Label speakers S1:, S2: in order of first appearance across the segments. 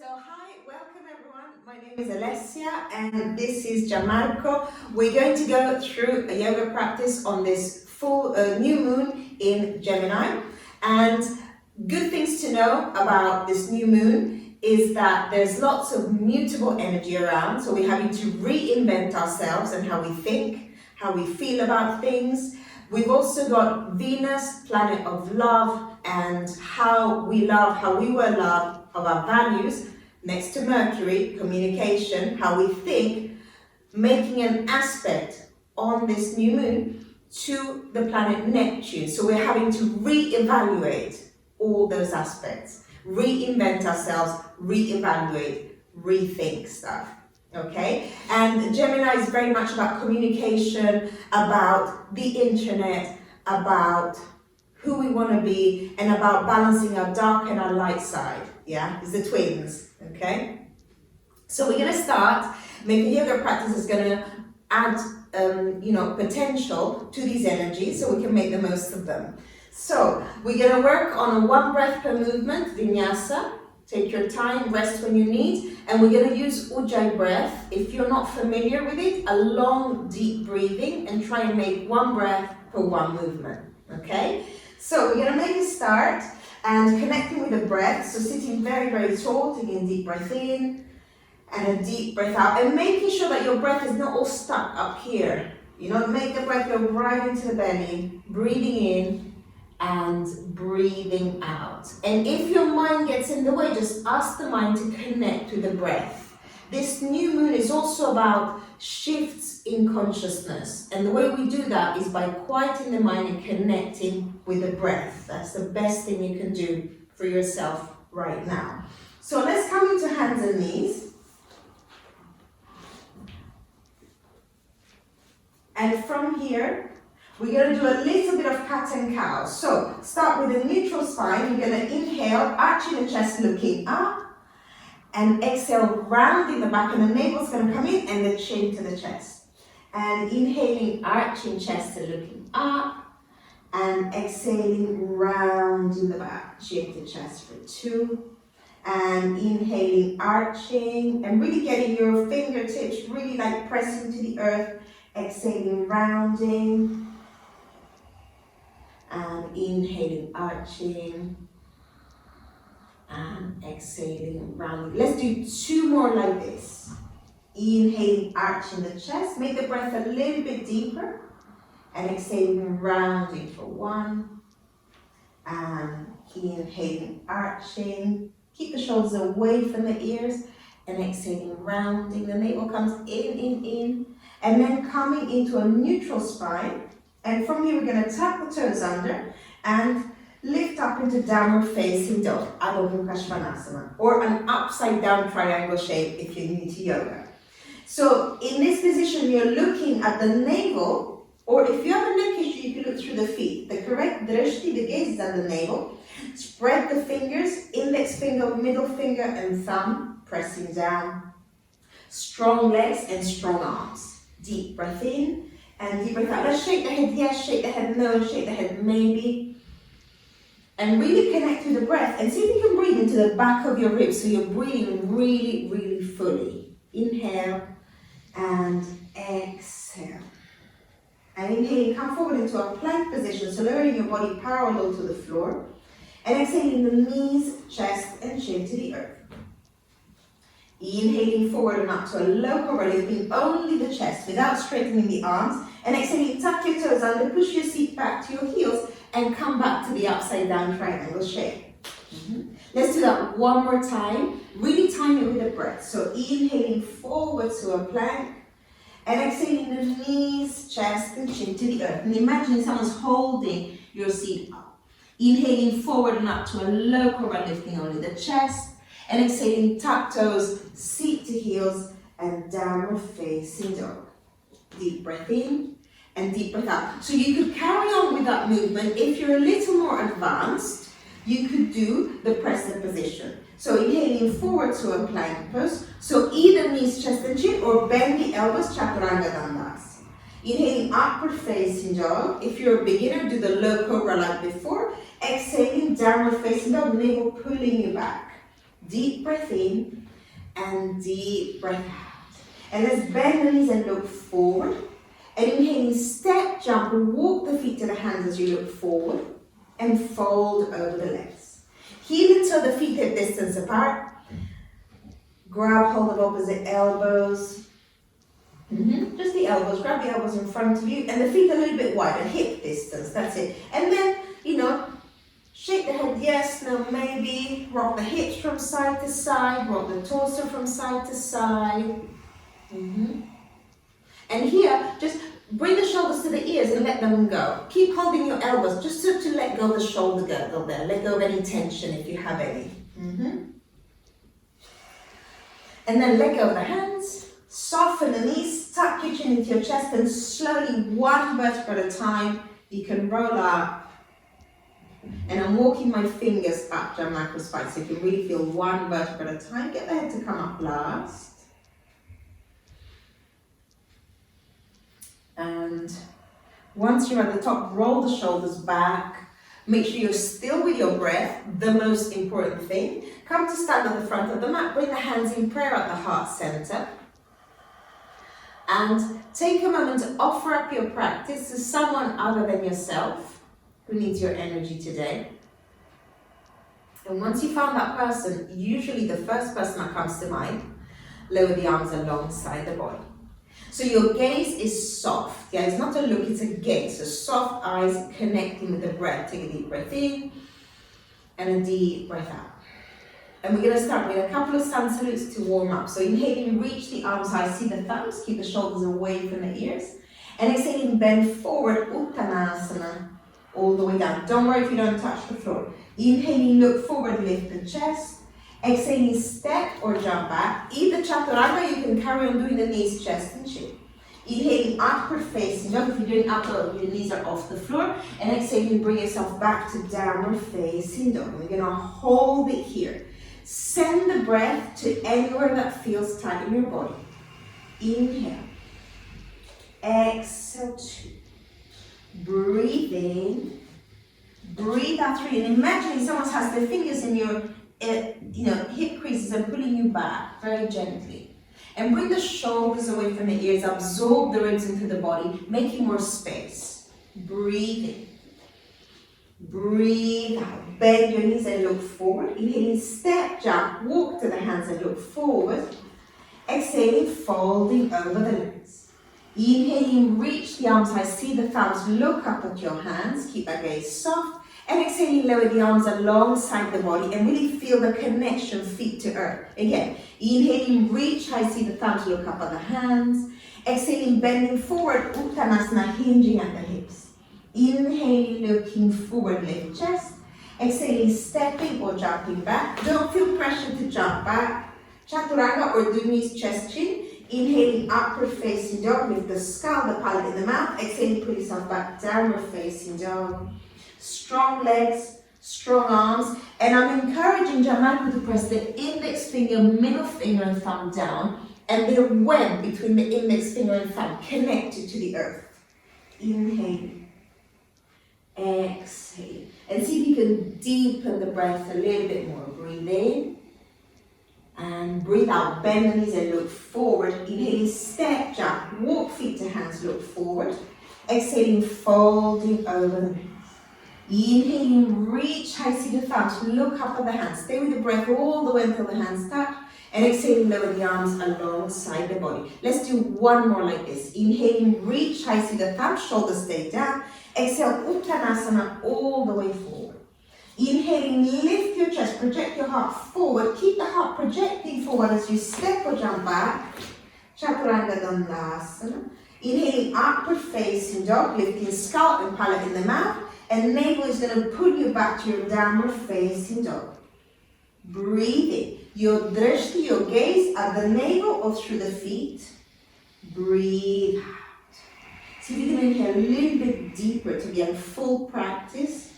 S1: So hi, welcome everyone. My name is Alessia and this is Marco. We're going to go through a yoga practice on this full new moon in Gemini. And good things to know about this new moon is that there's lots of mutable energy around. So we're having to reinvent ourselves and how we think, how we feel about things. We've also got Venus, planet of love, and how we love, how we were loved, of our values, next to Mercury, communication, how we think, making an aspect on this new moon to the planet Neptune. So we're having to reevaluate all those aspects, reinvent ourselves, reevaluate, rethink stuff. Okay, and Gemini is very much about communication, about the internet, about who we want to be, and about balancing our dark and our light side. Yeah, it's the twins. Okay, so we're going to start. Making yoga practice is going to add, potential to these energies, so we can make the most of them. So we're going to work on a one breath per movement, vinyasa. Take your time, rest when you need, and we're going to use Ujjayi breath. If you're not familiar with it, a long, deep breathing, and try and make one breath per one movement. Okay? So we're going to make a start and connecting with the breath. So sitting very, very tall, taking a deep breath in and a deep breath out, and making sure that your breath is not all stuck up here. Make the breath go right into the belly, breathing in and breathing out. And if your mind gets in the way, just ask the mind to connect with the breath. This new moon is also about shifts in consciousness. And the way we do that is by quieting the mind and connecting with the breath. That's the best thing you can do for yourself right now. So let's come into hands and knees. And from here, we're going to do a little bit of cat and cow. So start with a neutral spine. You're going to inhale, arching the chest, looking up. And exhale, rounding the back, and the navel's going to come in and the chin to the chest. And inhaling, arching chest and looking up. And exhaling, rounding the back, chin to chest for 2. And inhaling, arching, and really getting your fingertips really like pressing to the earth. Exhaling, rounding. And inhaling, arching. And exhaling, rounding. Let's do 2 more like this. Inhaling, arching the chest. Make the breath a little bit deeper. And exhaling, rounding for 1. And inhaling, arching. Keep the shoulders away from the ears. And exhaling, rounding. The navel comes in. And then coming into a neutral spine. And from here, we're going to tuck the toes under and lift up into downward facing dog, Adho Mukha Svanasana, or an upside down triangle shape if you're new to yoga. So in this position, you're looking at the navel, or if you have a neck issue, you can look through the feet. The correct drishti, the gaze is at the navel. Spread the fingers, index finger, middle finger, and thumb, pressing down. Strong legs and strong arms. Deep breath in and deep breath out. Let's shake the head yes, shake the head no, shake the head maybe. And really connect with the breath and see if you can breathe into the back of your ribs so you're breathing really, really fully. Inhale and exhale. And inhaling, come forward into a plank position, so lowering your body parallel to the floor. And exhaling the knees, chest and chin to the earth. Inhaling forward and up to a low cobra, lifting only the chest without straightening the arms. And exhaling, tuck your toes under, push your seat back to your heels and come back to the upside down triangle shape. Let's do that one more time. Really time it with the breath. So inhaling forward to a plank and exhaling the knees, chest and chin to the earth. And imagine someone's holding your seat up. Inhaling forward and up to a low cobra, lifting only the chest. And exhaling, tuck toes, seat to heels, and downward facing dog. Deep breath in and deep breath out. So you could carry on with that movement. If you're a little more advanced, you could do the pressed position. So inhaling forward to a plank pose. So either knees, chest and chin, or bend the elbows, chaturanga dandasana. Inhaling, upward facing dog. If you're a beginner, do the low cobra like before. Exhaling, downward facing dog, navel pulling you back. Deep breath in and deep breath out. And let's bend the knees and look forward. And inhaling, step, jump, and walk the feet to the hands as you look forward. And fold over the legs. Heel and toe the feet hip distance apart. Grab hold of opposite elbows. Just the elbows. Grab the elbows in front of you. And the feet a little bit wider, hip distance. That's it. And then, shake the head, yes, no, maybe. Rock the hips from side to side. Rock the torso from side to side. And here, just bring the shoulders to the ears and let them go. Keep holding your elbows just to let go of the shoulder girdle there. Let go of any tension if you have any. And then let go of the hands. Soften the knees. Tuck your chin into your chest and slowly, one vertebra at a time, you can roll up. And I'm walking my fingers up your microspine so you can really feel one vertebra at a time. Get the head to come up last. And once you're at the top, roll the shoulders back. Make sure you're still with your breath, the most important thing. Come to stand at the front of the mat. Bring the hands in prayer at the heart center. And take a moment to offer up your practice to someone other than yourself who needs your energy today. And once you found that person, usually the first person that comes to mind, lower the arms alongside the body. So your gaze is soft. Yeah, it's not a look, it's a gaze. So soft eyes connecting with the breath. Take a deep breath in and a deep breath out. And we're going to start with a couple of sun salutes to warm up. So inhaling, reach the arms high, see the thumbs, keep the shoulders away from the ears. And exhaling, bend forward, Uttanasana, all the way down. Don't worry if you don't touch the floor. Inhaling, look forward, lift the chest. Exhaling, step or jump back. Either chaturanga, you can carry on doing the knees, chest and chin. Inhaling, upward facing dog. If you're doing upward, your knees are off the floor. And exhaling, bring yourself back to downward facing dog. We're gonna hold it here. Send the breath to anywhere that feels tight in your body. Inhale. Exhale, 2. Breathe in. Breathe out 3. And imagine someone has their fingers in your hip creases and pulling you back very gently. And bring the shoulders away from the ears. Absorb the ribs into the body, making more space. Breathe in. Breathe out. Bend your knees and look forward. Inhaling, step, jump, walk to the hands and look forward. Exhaling, folding over the legs. Inhaling, reach the arms high, see the thumbs, look up at your hands, keep that gaze soft. And exhaling, lower the arms alongside the body and really feel the connection, feet to earth. Again, inhaling, reach high, see the thumbs, look up at the hands. Exhaling, bending forward, Uttanasana, hinging at the hips. Inhaling, looking forward, lift chest. Exhaling, stepping or jumping back. Don't feel pressure to jump back. Chaturanga or do knees, chest, chin. Inhaling, upward facing dog, lift the skull, the palate in the mouth. Exhaling, pull yourself back, downward facing dog. Strong legs, strong arms. And I'm encouraging Marco to press the index finger, middle finger and thumb down. And the web between the index finger and thumb connected to the earth. Inhale. Exhale. And see if you can deepen the breath a little bit more. Breathe in. And breathe out. Bend the knees and look forward. Inhaling, step, jump, walk feet to hands, look forward. Exhaling, folding over the knees. Inhaling, reach high, see the thumbs, look up at the hands. Stay with the breath all the way until the hands touch. And exhaling, lower the arms alongside the body. Let's do one more like this. Inhaling, reach high, see the thumbs, shoulders stay down. Exhale, Uttanasana, all the way forward. Inhaling, lift your chest, project your heart forward. Keep the heart projecting forward as you step or jump back. Chaturanga Dandasana. Inhaling, upward facing dog, lifting skull and palate in the mouth. And navel is going to pull you back to your downward facing dog. Breathe in. Your drishti, your gaze at the navel or through the feet. Breathe out. See if you can inhale a little bit deeper to be in full practice.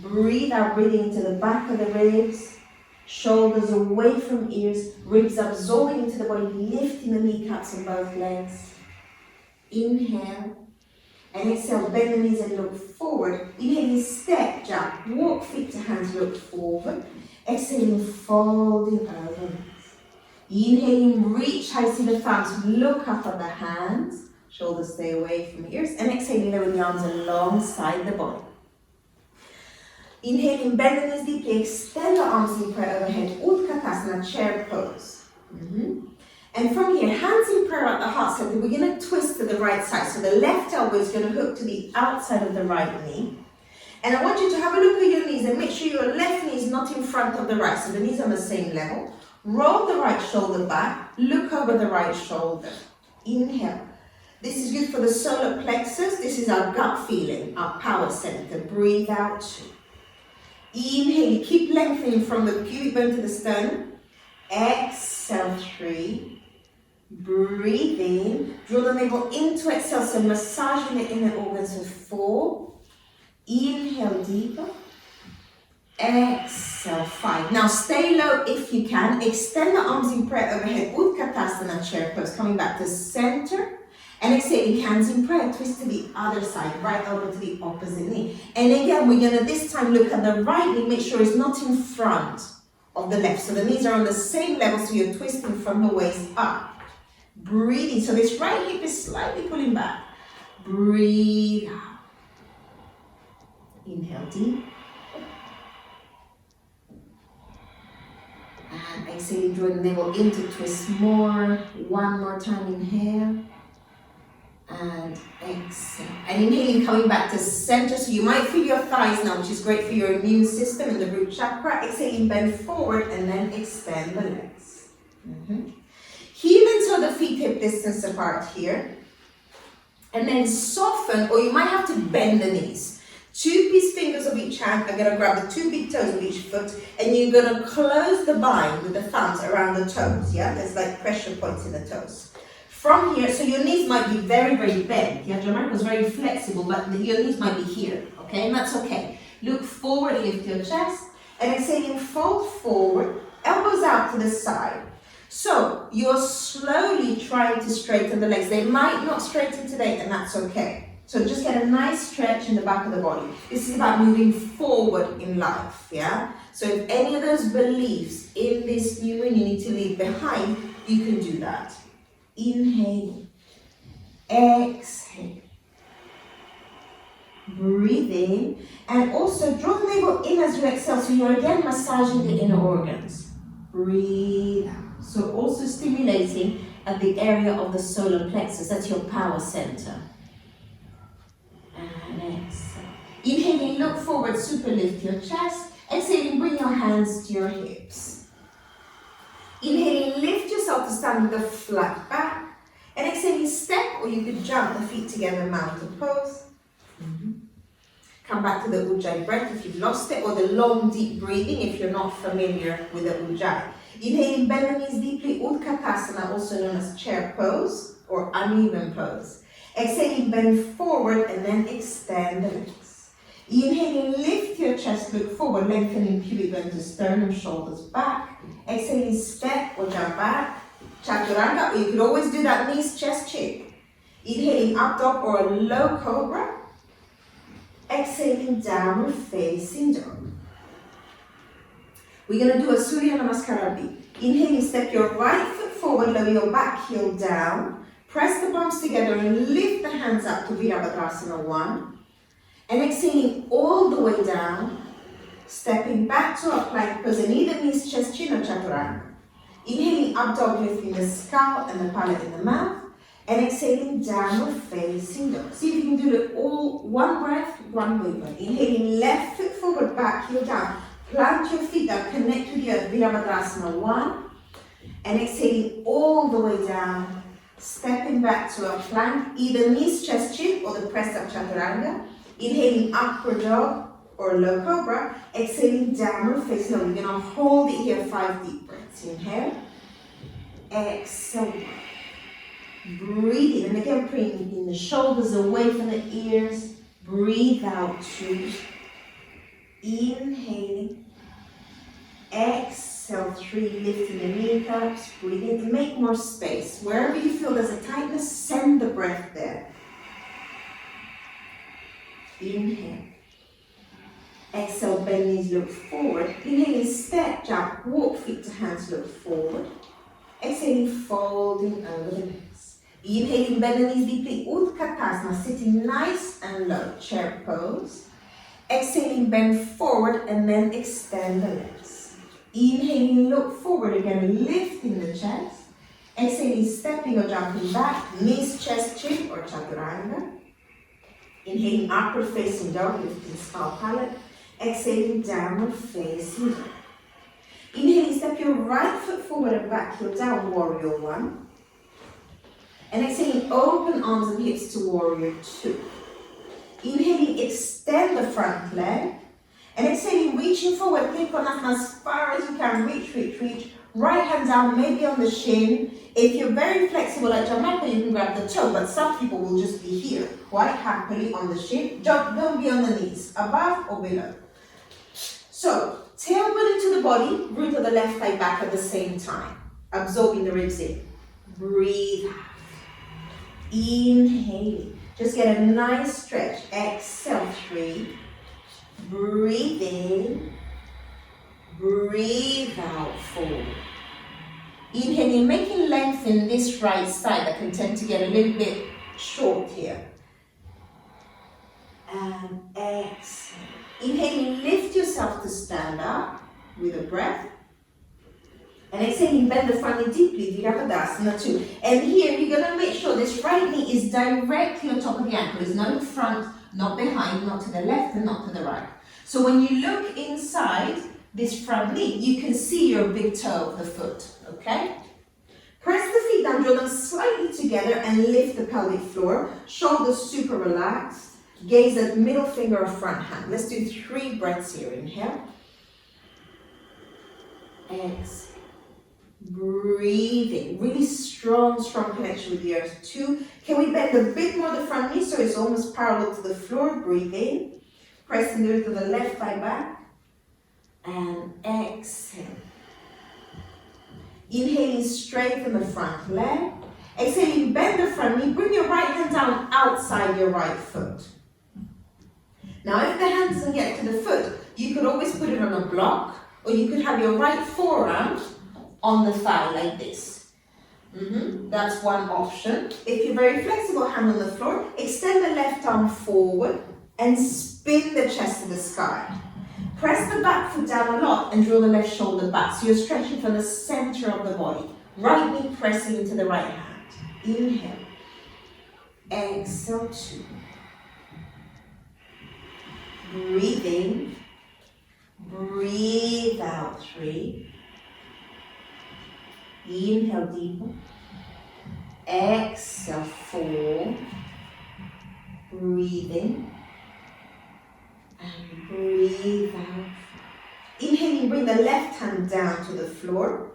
S1: Breathe out, breathing into the back of the ribs. Shoulders away from ears. Ribs absorbing into the body, lifting the kneecaps on both legs. Inhale. And exhale, bend the knees and look forward. Inhaling, step, jump, walk feet to hands, look forward. Exhaling, folding over. Inhaling, reach high, see the thumbs, look up at the hands. Shoulders stay away from ears. And exhaling, lower the arms alongside the body. Inhaling, bend the knees deeply, extend the arms in prayer overhead, Utkatasana, chair pose. And from here, hands in prayer at the heart center, we're going to twist to the right side. So the left elbow is going to hook to the outside of the right knee. And I want you to have a look at your knees and make sure your left knee is not in front of the right. So the knees are on the same level. Roll the right shoulder back, look over the right shoulder. Inhale. This is good for the solar plexus. This is our gut feeling, our power center. Breathe out two. Inhale, keep lengthening from the pubic bone to the sternum. Exhale, three. Breathe in. Draw the navel into exhale, so massaging the inner organs for 4. Inhale deeper. Exhale, 5. Now stay low if you can. Extend the arms in prayer overhead. Utkatasana, chair pose. Coming back to center. And exhaling, hands in prayer, twist to the other side, right elbow to the opposite knee. And again, we're going to this time look at the right knee, make sure it's not in front of the left. So the knees are on the same level, so you're twisting from the waist up. Breathing, so this right hip is slightly pulling back. Breathe out. Inhale deep. And exhaling, drawing the navel in to twist more. One more time, inhale. And exhale. And inhaling, coming back to center. So you might feel your thighs now, which is great for your immune system and the root chakra. Exhaling, bend forward and then extend the legs. Heel and toe the feet hip distance apart here. And then soften, or you might have to bend the knees. 2 peace fingers of each hand are going to grab the 2 big toes of each foot, and you're going to close the bind with the thumbs around the toes. Yeah, there's like pressure points in the toes. From here, so your knees might be very, very bent. Yeah, Gianmarco is very flexible, but your knees might be here, okay? And that's okay. Look forward, lift your chest, and exhaling, fold forward, elbows out to the side. So you're slowly trying to straighten the legs. They might not straighten today, and that's okay. So just get a nice stretch in the back of the body. This is about moving forward in life, yeah? So if any of those beliefs in this new one you need to leave behind, you can do that. Inhale, exhale, breathe in, and also draw the navel in as you exhale, so you're again massaging the inner organs. Breathe out. So also stimulating at the area of the solar plexus, that's your power center. And exhale. Inhaling, look forward, super lift your chest. Exhaling, bring your hands to your hips. Inhaling, lift yourself to stand with a flat back. And exhaling, step, or you could jump the feet together, mountain pose. Come back to the Ujjayi breath if you've lost it, or the long, deep breathing if you're not familiar with the Ujjayi. Inhaling, bend the knees deeply, Utkatasana, also known as chair pose or uneven pose. Exhaling, bend forward and then extend the legs. Inhaling, lift your chest, look forward, lengthening pubic bone to sternum, shoulders back. Exhaling, step or jump back. Chaturanga, or you could always do that knees, chest, chin. Inhaling, up dog or a low cobra. Exhaling, downward facing dog. We're going to do a Surya Namaskara B. Inhaling, step your right foot forward, lower your back heel down. Press the palms together and lift the hands up to Virabhadrasana 1. And exhaling all the way down, stepping back to a plank pose, and either knees, chest, chin, or chaturanga. Inhaling, up dog, lifting the skull and the palate in the mouth. And exhaling, downward facing dog. See if you can do it all, one breath, one movement. Inhaling, left foot forward, back heel down. Plant your feet down, connect with your Virabhadrasana 1. And exhaling all the way down, stepping back to a plank, either knees, chest, chin, or the pressed up chaturanga. Inhaling, upward dog or low cobra. Exhaling, downward facing dog. You're going to hold it here, 5 deep breaths. Inhale, exhale. Breathe in, and again bringing the shoulders away from the ears. Breathe out, 2. Inhaling, exhale, 3, lifting the kneecaps, breathe in, make more space. Wherever you feel there's a tightness, send the breath there. Inhale. Exhale, bend knees, look forward. Inhaling, step, jump, walk feet to hands, look forward. Exhaling, folding over the legs. Inhaling, bend the knees deeply, Utkatasana, sitting nice and low, chair pose. Exhaling, bend forward and then extend the legs. Inhaling, look forward again, lifting the chest. Exhaling, stepping or jumping back, knees, chest, chin or chaturanga. Inhaling, upward facing dog, lifting skull palate. Exhaling, downward facing dog. Inhaling, step your right foot forward and back, heel down, warrior one. And exhaling, open arms and hips to warrior two. Inhaling, extend the front leg. And exhaling, reaching forward, Trikonasana as far as you can, reach, reach, reach. Right hand down, maybe on the shin. If you're very flexible like Jamaica, you can grab the toe, but some people will just be here, quite happily on the shin. Don't be on the knees, above or below. So, tailbone into the body, root of the left thigh back at the same time, absorbing the ribs in. Breathe out. Inhaling. Just get a nice stretch. Exhale, 3. Breathe in. Breathe out, 4. Inhaling, making length in this right side that can tend to get a little bit short here. And exhale. Inhaling, lift yourself to stand up with a breath. And exhaling, bend the front knee deeply, Virabhadasana 2. And here, you're going to make sure this right knee is directly on top of the ankle. It's not in front, not behind, not to the left, and not to the right. So when you look inside this front knee, you can see your big toe of the foot, okay? Press the feet down, draw them slightly together, and lift the pelvic floor. Shoulders super relaxed. Gaze at middle finger or front hand. Let's do 3 breaths here. Inhale. Exhale. Breathing. Really strong connection with the earth. 2. Can we bend a bit more the front knee so it's almost parallel to the floor? Breathe in. Pressing the root of the left thigh back. And exhale. Inhaling, straighten the front leg. Exhaling, bend the front knee. Bring your right hand down outside your right foot. Now, if the hand doesn't get to the foot, you could always put it on a block, or you could have your right forearm on the thigh like this. That's one option. If you're very flexible, hand on the floor, extend the left arm forward and spin the chest to the sky. Press the back foot down a lot and draw the left shoulder back. So you're stretching from the center of the body. Right knee pressing into the right hand. Inhale. Exhale, 2. Breathe in. Breathe out, 3. Inhale deeper. Exhale, 4. Breathe in. And breathe out. Inhaling, bring the left hand down to the floor.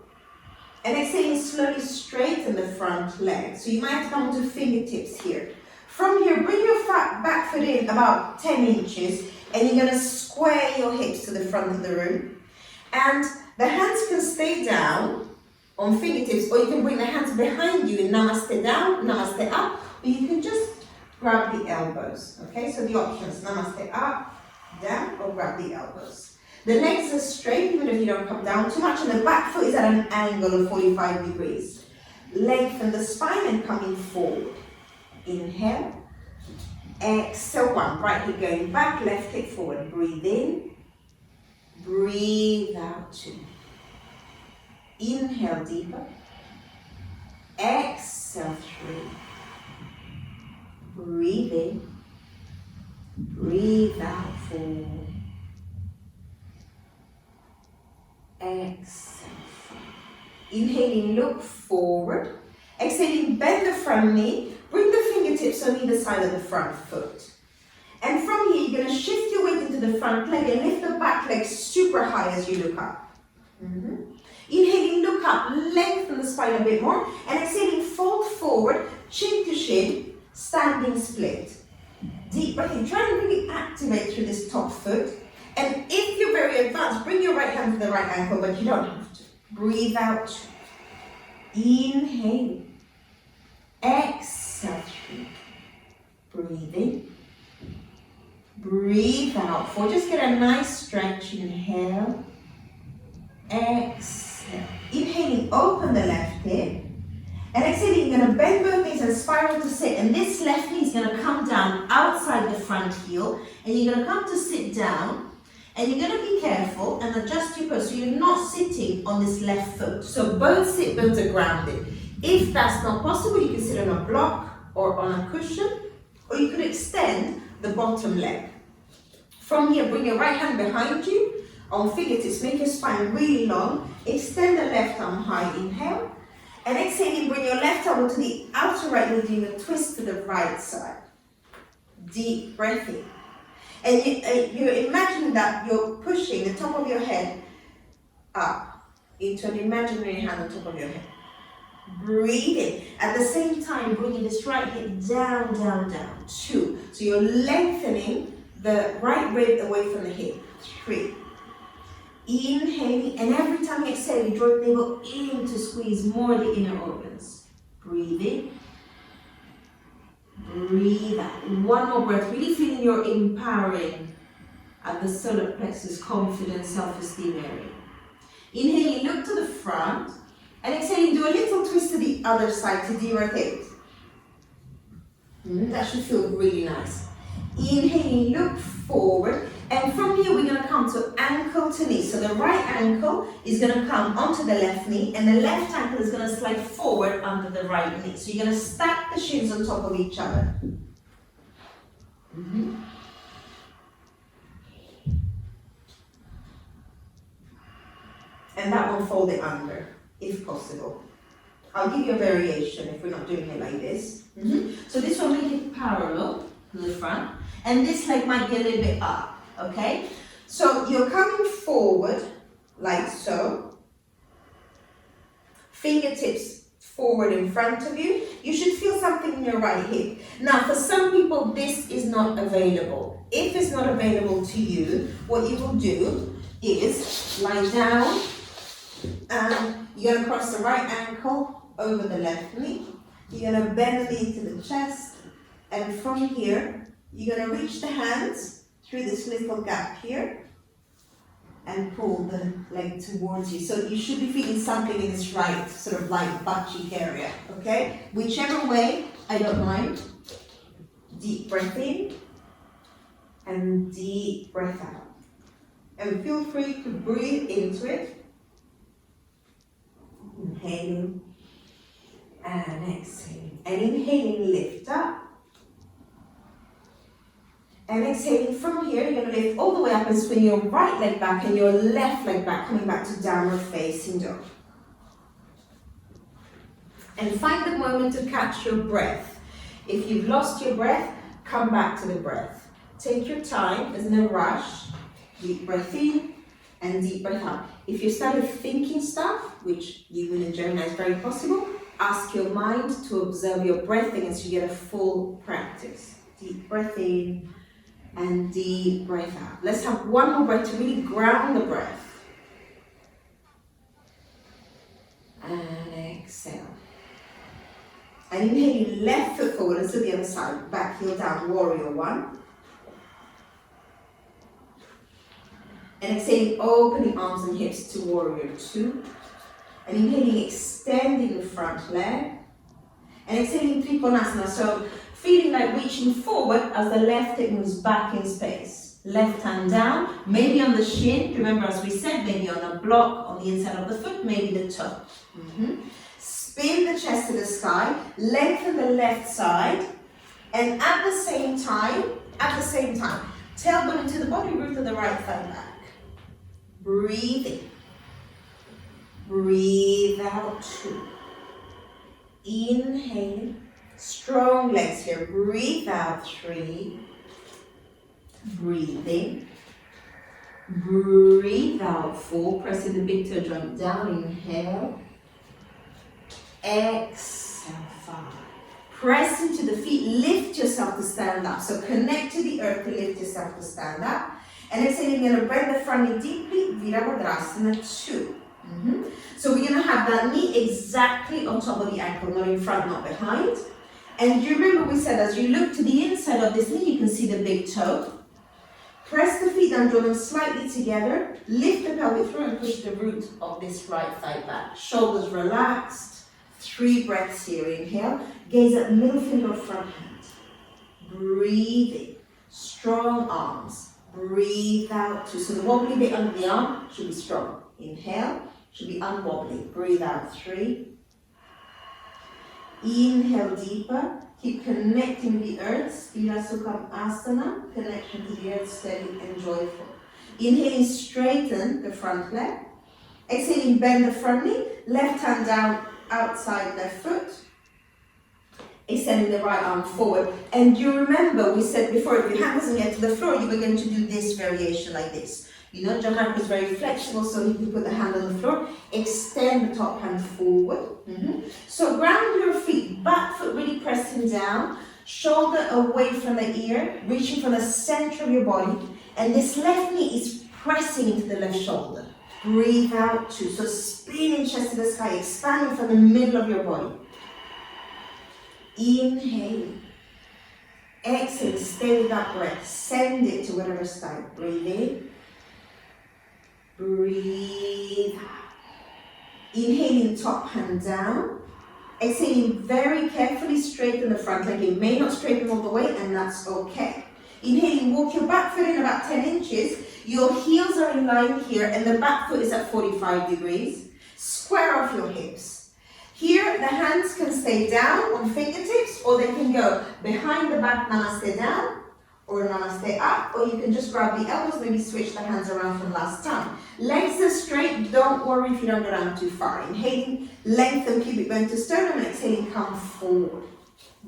S1: And exhaling, slowly straighten the front leg. So you might have to come to fingertips here. From here, bring your back foot in about 10 inches. And you're going to square your hips to the front of the room. And the hands can stay down on fingertips, or you can bring the hands behind you in Namaste down, Namaste up, or you can just grab the elbows. Okay, so the options, Namaste up, down, or grab the elbows. The legs are straight, even if you don't come down too much, and the back foot is at an angle of 45 degrees. Lengthen the spine and coming forward. Inhale. Exhale, 1. Right hip going back, left hip forward. Breathe in. Breathe out, 2. Inhale deeper. Exhale, 3. Breathe in. Breathe out, 4. Exhale, 5. Inhaling, look forward. Exhaling, bend the front knee. Bring the fingertips on either side of the front foot. And from here, you're going to shift your weight into the front leg and lift the back leg super high as you look up. Inhaling, look up, lengthen the spine a bit more. And exhaling, fold forward, chin to shin, standing split. Deep breath in. Try and really activate through this top foot. And if you're very advanced, bring your right hand to the right ankle, but you don't have to. Breathe out. Inhale. Exhale, 3. Breathe in. Breathe out 4. Just get a nice stretch. Inhale. Exhale. Inhaling, open the left hip. And exhaling, you're going to bend both knees and spiral to sit. And this left knee is going to come down outside the front heel. And you're going to come to sit down. And you're going to be careful and adjust your pose so you're not sitting on this left foot. So both sit bones are grounded. If that's not possible, you can sit on a block or on a cushion. Or you could extend the bottom leg. From here, bring your right hand behind you. On fingertips, make your spine really long. Extend the left arm high. Inhale. And exhaling, bring your left elbow to the outer right. You're doing a twist to the right side. Deep breath in. And you're imagining that you're pushing the top of your head up into an imaginary hand on top of your head. Breathe in. At the same time, bringing this right hip down, down, down. 2. So you're lengthening the right rib away from the hip. 3. Inhaling, and every time you exhale, you draw the navel in to squeeze more of the inner organs. Breathe in. Breathe out. One more breath, really feeling you're empowering at the solar plexus, confidence, self-esteem area. Inhaling, look to the front, and exhaling, do a little twist to the other side to de-rotate. That should feel really nice. Inhaling, look forward, and from here we're going to come to ankle to knee. So the right ankle is going to come onto the left knee, and the left ankle is going to slide forward under the right knee. So you're going to stack the shins on top of each other. And that one fold it under, if possible. I'll give you a variation if we're not doing it like this. So this one, make it parallel to the front, and this leg might be a little bit up. Okay, so you're coming forward like so, fingertips forward in front of you. You should feel something in your right hip. Now, for some people, this is not available. If it's not available to you, what you will do is lie down, and you're going to cross the right ankle over the left knee. You're going to bend the knee to the chest, and from here, you're going to reach the hands through this little gap here and pull the leg towards you. So you should be feeling something in this right sort of like butt cheek area, okay? Whichever way, I don't mind. Deep breath in and deep breath out. And feel free to breathe into it. Inhaling and exhaling. And inhaling, lift up. And exhaling from here, you're going to lift all the way up and swing your right leg back and your left leg back, coming back to downward facing dog. And find the moment to catch your breath. If you've lost your breath, come back to the breath. Take your time, there's no rush. Deep breath in and deep breath out. If you started thinking stuff, which you in Gemini is very possible, ask your mind to observe your breathing and so you get a full practice. Deep breath in and deep breath out. Let's have one more breath to really ground the breath. And exhale. And inhaling, left foot forward and to the other side. Back heel down, warrior 1. And exhaling, opening arms and hips to warrior 2. And inhaling, extending the front leg. And exhaling, Trikonasana. So feeling like reaching forward as the left hip moves back in space. Left hand down, maybe on the shin. Remember, as we said, maybe on a block on the inside of the foot, maybe the toe. Spin the chest to the sky, lengthen the left side, and at the same time, tailbone into the body, root of the right thigh back. Breathe in. Breathe out 2. Inhale. Strong legs here. Breathe out 3. Breathe in. Breathe out 4. Pressing the big toe joint down. Inhale. Exhale 5. Press into the feet. Lift yourself to stand up. So connect to the earth to lift yourself to stand up. And exhaling, you're going to bend the front knee deeply. Virabhadrasana 2. So we're going to have that knee exactly on top of the ankle, not in front, not behind. And you remember we said as you look to the inside of this knee, you can see the big toe. Press the feet down, draw them slightly together. Lift the pelvic through and push the root of this right thigh back. Shoulders relaxed. 3 breaths here. Inhale. Gaze at middle finger of front hand. Breathe in. Strong arms. Breathe out 2. So the wobbly bit under the arm should be strong. Inhale. Should be unwobbly. Breathe out 3. Inhale deeper. Keep connecting the earth. Stira Sukham Asana. Connection to the earth, steady and joyful. Inhaling, straighten the front leg. Exhaling, bend the front knee. Left hand down, outside left foot. Extending the right arm forward. And you remember, we said before, if your hand doesn't get to the floor, you were going to do this variation like this. You know, Marco is very flexible, so he can put the hand on the floor. Extend the top hand forward. So ground your feet, back foot really pressing down, shoulder away from the ear, reaching from the center of your body, and this left knee is pressing into the left shoulder. Breathe out 2. So spinning chest to the sky, expanding from the middle of your body. Inhale. Exhale, stay with that breath. Send it to whatever side. Breathe in. Breathe out. Inhaling, top hand down. Exhaling, very carefully straighten the front leg. You may not straighten all the way, and that's okay. Inhaling, walk your back foot in about 10 inches. Your heels are in line here, and the back foot is at 45 degrees. Square off your hips. Here, the hands can stay down on fingertips, or they can go behind the back, namaste down, or namaste up, or you can just grab the elbows, maybe switch the hands around from last time. Legs are straight, don't worry if you don't go down too far. Inhaling, lengthen pubic bone to sternum, and exhaling, come forward.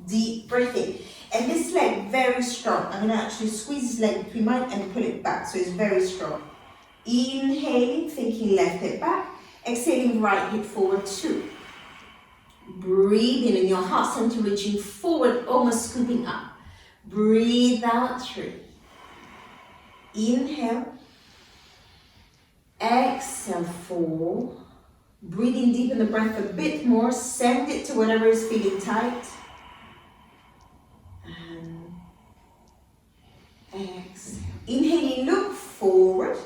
S1: Deep breathing. And this leg, very strong. I'm going to actually squeeze this leg between mine and pull it back, so it's very strong. Inhaling, thinking left hip back. Exhaling, right hip forward 2. Breathe in your heart center, reaching forward, almost scooping up. Breathe out 3. Inhale. Exhale 4. Breathing deep in the breath a bit more. Send it to whatever is feeling tight. And exhale. Inhaling, look forward.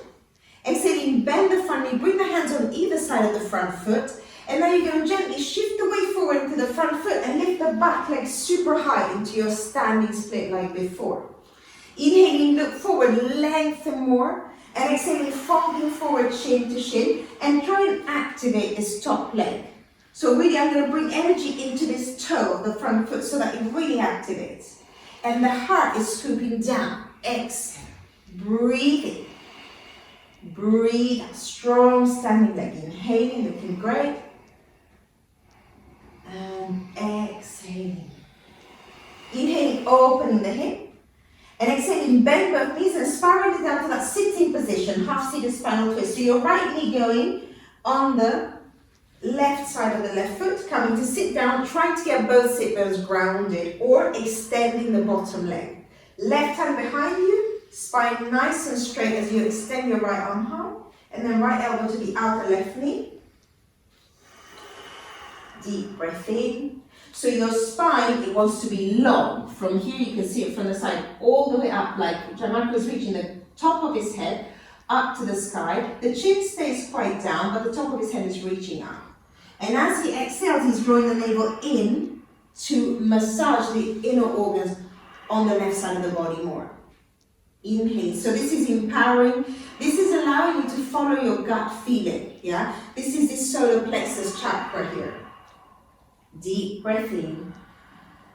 S1: Exhaling, bend the front knee. Bring the hands on either side of the front foot. And now you're going to gently shift the weight forward into the front foot and lift the back leg super high into your standing split like before. Inhaling, look forward, lengthen more. And exhaling, folding forward shin to shin. And try and activate this top leg. So really, I'm going to bring energy into this toe of the front foot so that it really activates. And the heart is scooping down. Exhale. Breathe in. Breathe out. Strong standing leg. Inhaling, looking great. And exhaling. Inhaling, opening the hip. And exhaling, bend both knees and spiral it down to that sitting position, half-seated spinal twist. So your right knee going on the left side of the left foot, coming to sit down, trying to get both sit bones grounded or extending the bottom leg. Left hand behind you, spine nice and straight as you extend your right arm high, and then right elbow to the outer left knee. Deep breath in. So your spine, it wants to be long. From here, you can see it from the side all the way up, like Marco is reaching the top of his head up to the sky. The chin stays quite down, but the top of his head is reaching up. And as he exhales, he's drawing the navel in to massage the inner organs on the left side of the body more. Inhale. So this is empowering. This is allowing you to follow your gut feeling. Yeah. This is the solar plexus chakra here. Deep breath in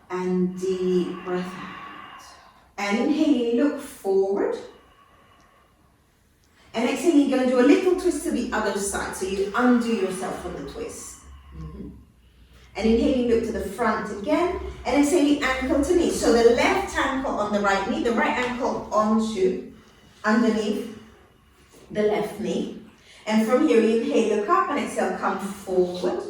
S1: and deep breath out. And inhaling, look forward. And exhaling, you're going to do a little twist to the other side. So you undo yourself from the twist. And inhaling, look to the front again. And exhaling, ankle to knee. So the left ankle on the right knee, the right ankle onto, underneath the left knee. And from here, inhale, look up, and exhale, come forward.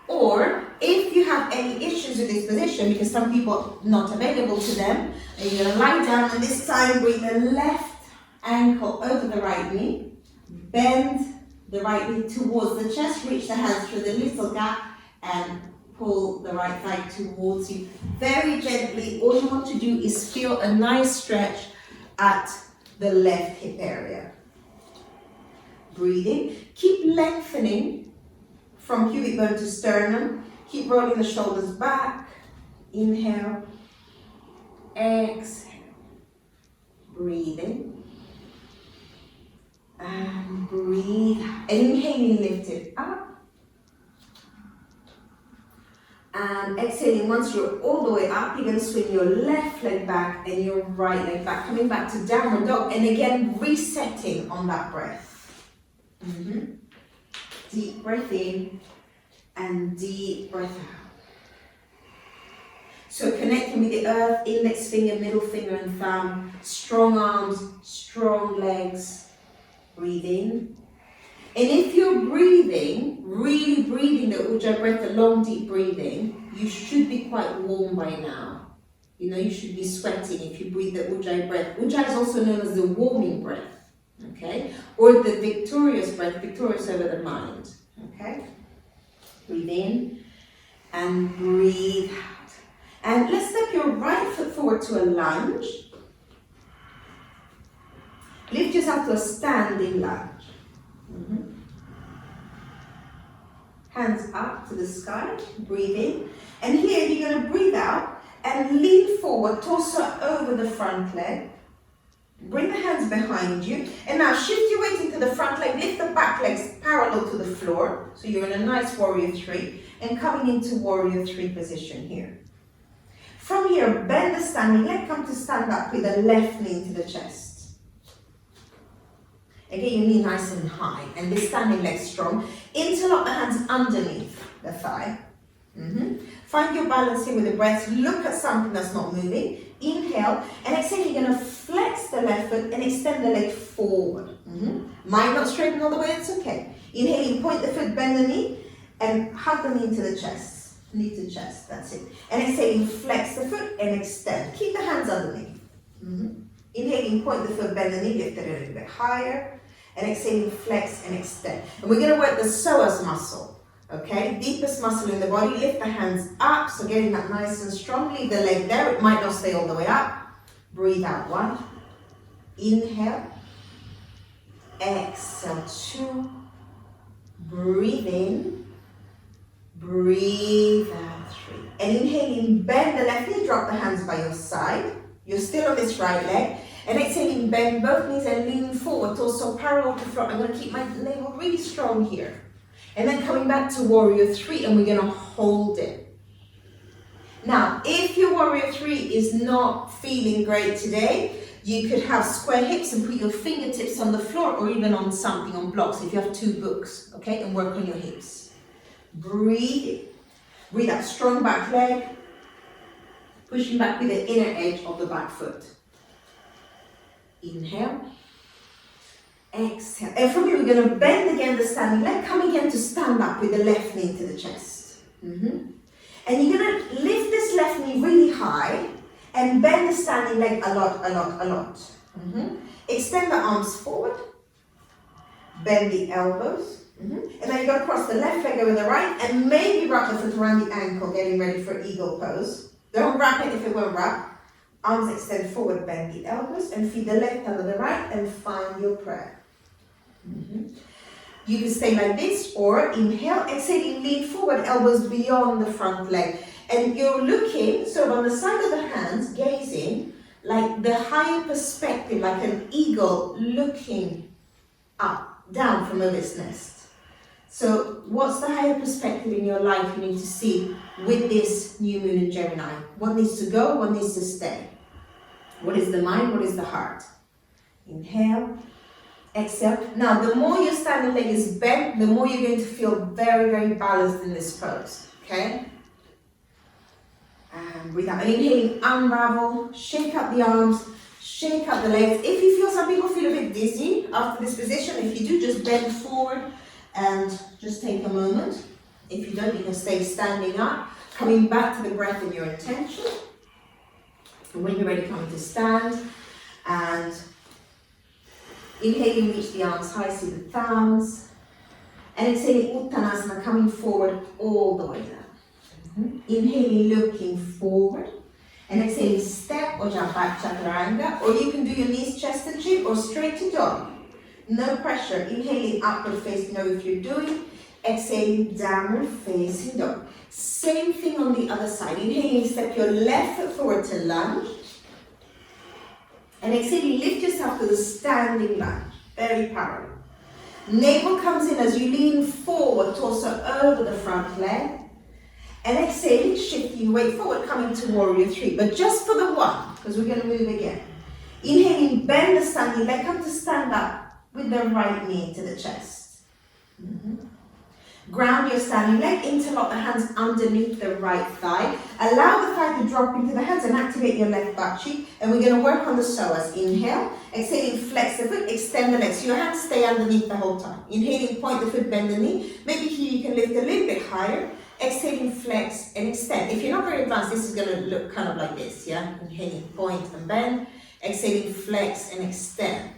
S1: Or if you have any issues with this position, because some people not available to them, you're going to lie down, and this time bring the left ankle over the right knee. Bend the right knee towards the chest, reach the hands through the little gap, and pull the right thigh towards you. Very gently, all you want to do is feel a nice stretch at the left hip area. Breathing. Keep lengthening from pubic bone to sternum. Keep rolling the shoulders back. Inhale. Exhale. Breathing. And breathe. And inhaling, lift it up. And exhaling, once you're all the way up, you're going to swing your left leg back and your right leg back, coming back to downward dog, and again resetting on that breath. Deep breath in and deep breath out. So connecting with the earth, index finger, middle finger and thumb, strong arms, strong legs. Breathe in. And if you're breathing, really breathing the Ujjayi breath, the long deep breathing, you should be quite warm by now. You know, you should be sweating if you breathe the Ujjayi breath. Ujjayi is also known as the warming breath, okay? Or the victorious breath, victorious over the mind, okay? Breathe in and breathe out. And let's step your right foot forward to a lunge. Lift yourself to a standing lunge. Hands up to the sky, breathe in. And here you're going to breathe out and lean forward, torso over the front leg. Bring the hands behind you. And now shift your weight into the front leg, lift the back legs parallel to the floor. So you're in a nice warrior three and coming into warrior three position here. From here, bend the standing leg, come to stand up with the left knee to the chest. Again, your knee nice and high, and this standing leg strong. Interlock the hands underneath the thigh. Find your balance here with the breath. Look at something that's not moving. Inhale, and exhale, you're going to flex the left foot and extend the leg forward. Might not straighten all the way, it's okay. Inhaling, point the foot, bend the knee, and hug the knee to the chest. Knee to chest, that's it. And exhaling, flex the foot and extend. Keep the hands underneath. Inhaling, point the foot, bend the knee, lift it a little bit higher. And exhaling, flex and extend. And we're going to work the psoas muscle, okay? Deepest muscle in the body. Lift the hands up, so getting that nice and strong. Leave the leg there. It might not stay all the way up. Breathe out, 1. Inhale. Exhale, 2. Breathe in. Breathe out, 3. And inhaling, bend the left knee, drop the hands by your side. You're still on this right leg. And exhaling, bend both knees and lean forward, torso parallel to floor. I'm going to keep my navel really strong here. And then coming back to warrior three, and we're going to hold it. Now, if your warrior three is not feeling great today, you could have square hips and put your fingertips on the floor or even on something, on blocks, if you have 2 books, okay? And work on your hips. Breathe in. Breathe out, strong back leg. Pushing back with the inner edge of the back foot. Inhale, exhale. And from here, we're going to bend again the standing leg. Come again to stand up with the left knee to the chest. And you're going to lift this left knee really high and bend the standing leg a lot. Extend the arms forward. Bend the elbows. And then you're going to cross the left leg over the right and maybe wrap the foot around the ankle, getting ready for eagle pose. Don't wrap it if it won't wrap. Arms extend forward, bend the elbows, and feed the left hand to the right, and find your prayer. You can stay like this, or inhale, exhaling, lean forward, elbows beyond the front leg. And you're looking, sort of on the side of the hands, gazing, like the higher perspective, like an eagle looking up, down from a birds nest. So what's the higher perspective in your life you need to see with this new moon in Gemini? What needs to go? What needs to stay? What is the mind? What is the heart? Inhale, exhale. Now, the more your standing leg is bent, the more you're going to feel very, very balanced in this pose, okay? And breathe out. And inhaling, unravel, shake up the arms, shake up the legs. If you feel, some people feel a bit dizzy after this position. If you do, just bend forward and just take a moment. If you don't, you can stay standing up, coming back to the breath and your intention. And when you're ready, come to stand. And inhaling, reach the arms high, see the thumbs. And exhaling, Uttanasana, coming forward all the way down. Inhaling, looking forward. And exhale, step or jump back, chaturanga, or you can do your knees, chest and chin, or straight to dog. No pressure. Inhaling, upward facing dog if you're doing. Exhaling, downward facing dog. Same thing on the other side. Inhaling, step your left foot forward to lunge. And exhaling, lift yourself to the standing lunge. Very parallel. Navel comes in as you lean forward, torso over the front leg. And exhaling, shifting weight forward, coming to warrior three. But just for the one, because we're going to move again. Inhaling, bend the standing leg, come to stand up with the right knee to the chest. Ground your standing leg, interlock the hands underneath the right thigh. Allow the thigh to drop into the hands and activate your left butt cheek. And we're going to work on the psoas. Inhale, exhaling, flex the foot, extend the legs. So your hands stay underneath the whole time. Inhaling, point the foot, bend the knee. Maybe here you can lift a little bit higher. Exhaling, flex and extend. If you're not very advanced, this is going to look kind of like this, yeah? Inhaling, point and bend. Exhaling, flex and extend.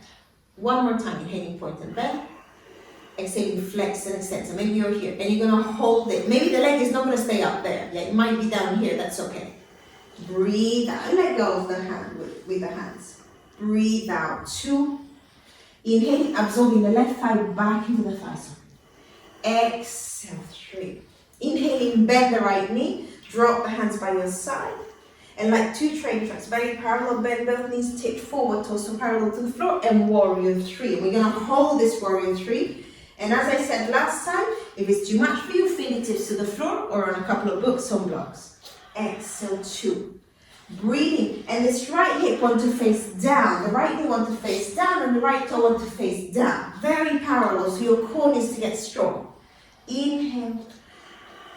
S1: One more time, inhaling, point and bend. Exhaling, flex and extend. So maybe you're here and you're going to hold it. Maybe the leg is not going to stay up there. Yeah, it might be down here. That's okay. Breathe out. Let go of the hand with the hands. Breathe out. 2. Inhaling, absorbing the left thigh back into the thigh. Exhale. 3. Inhaling, bend the right knee. Drop the hands by your side. And like 2 train tracks, very parallel, bend both knees, tip forward, torso parallel to the floor, and warrior 3. We're going to hold this warrior 3. And as I said last time, if it's too much for you, fingertips to the floor or on a couple of books on blocks. Exhale, 2. Breathing. And this right hip want to face down. The right knee want to face down and the right toe want to face down. Very parallel, so your core needs to get strong. Inhale.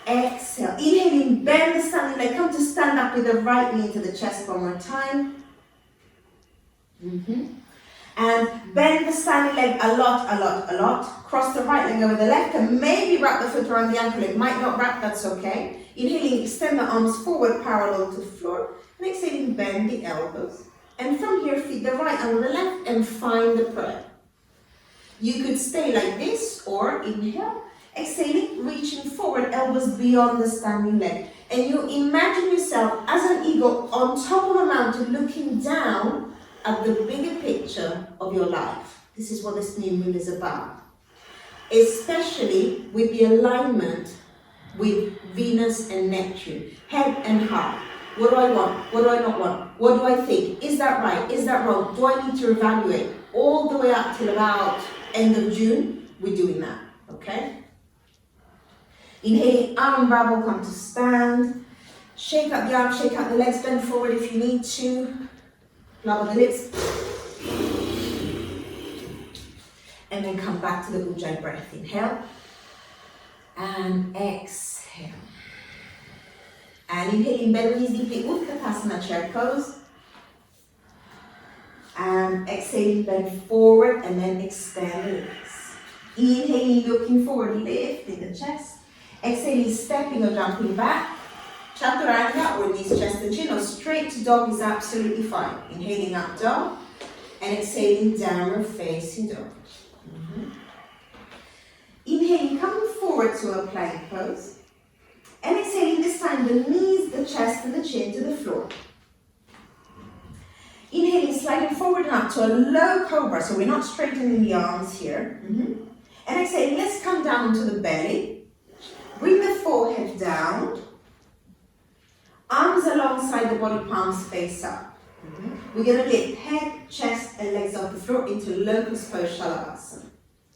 S1: Exhale. Inhaling, bend the standing leg. Come to stand up with the right knee to the chest one more time. And bend the standing leg a lot. Cross the right leg over the left and maybe wrap the foot around the ankle. It might not wrap, that's okay. Inhaling, extend the arms forward parallel to the floor. And exhaling, bend the elbows. And from here, feed the right and the left and find the prayer. You could stay like this or inhale. Exhaling, reaching forward, elbows beyond the standing leg. And you imagine yourself as an eagle on top of a mountain looking down at the bigger picture of your life. This is what this new moon is about. Especially with the alignment with Venus and Neptune, head and heart. What do I want? What do I not want? What do I think? Is that right? Is that wrong? Do I need to evaluate? All the way up till about end of June, we're doing that, okay? Inhaling, unravel, come to stand. Shake out the arms, shake out the legs, bend forward if you need to. Lower the lips. And then come back to the Ujjayi breath. Inhale. And exhale. And inhaling, bend the knees deeply, Utkatasana, chair pose. And exhaling, bend forward and then extend the legs. Inhaling, looking forward, lifting the chest. Exhaling, stepping or jumping back. Chaturanga or knees, chest and chin, or straight to dog is absolutely fine. Inhaling, up dog. And exhaling, downward facing dog. Inhaling, coming forward to a plank pose. And exhaling, this time the knees, the chest and the chin to the floor. Inhaling, sliding forward and up to a low cobra, so we're not straightening the arms here. And exhaling, let's come down to the belly. Bring the forehead down. Arms alongside the body, palms face up. We're going to lift head, chest and legs off the floor into locust pose, Shalabhasana.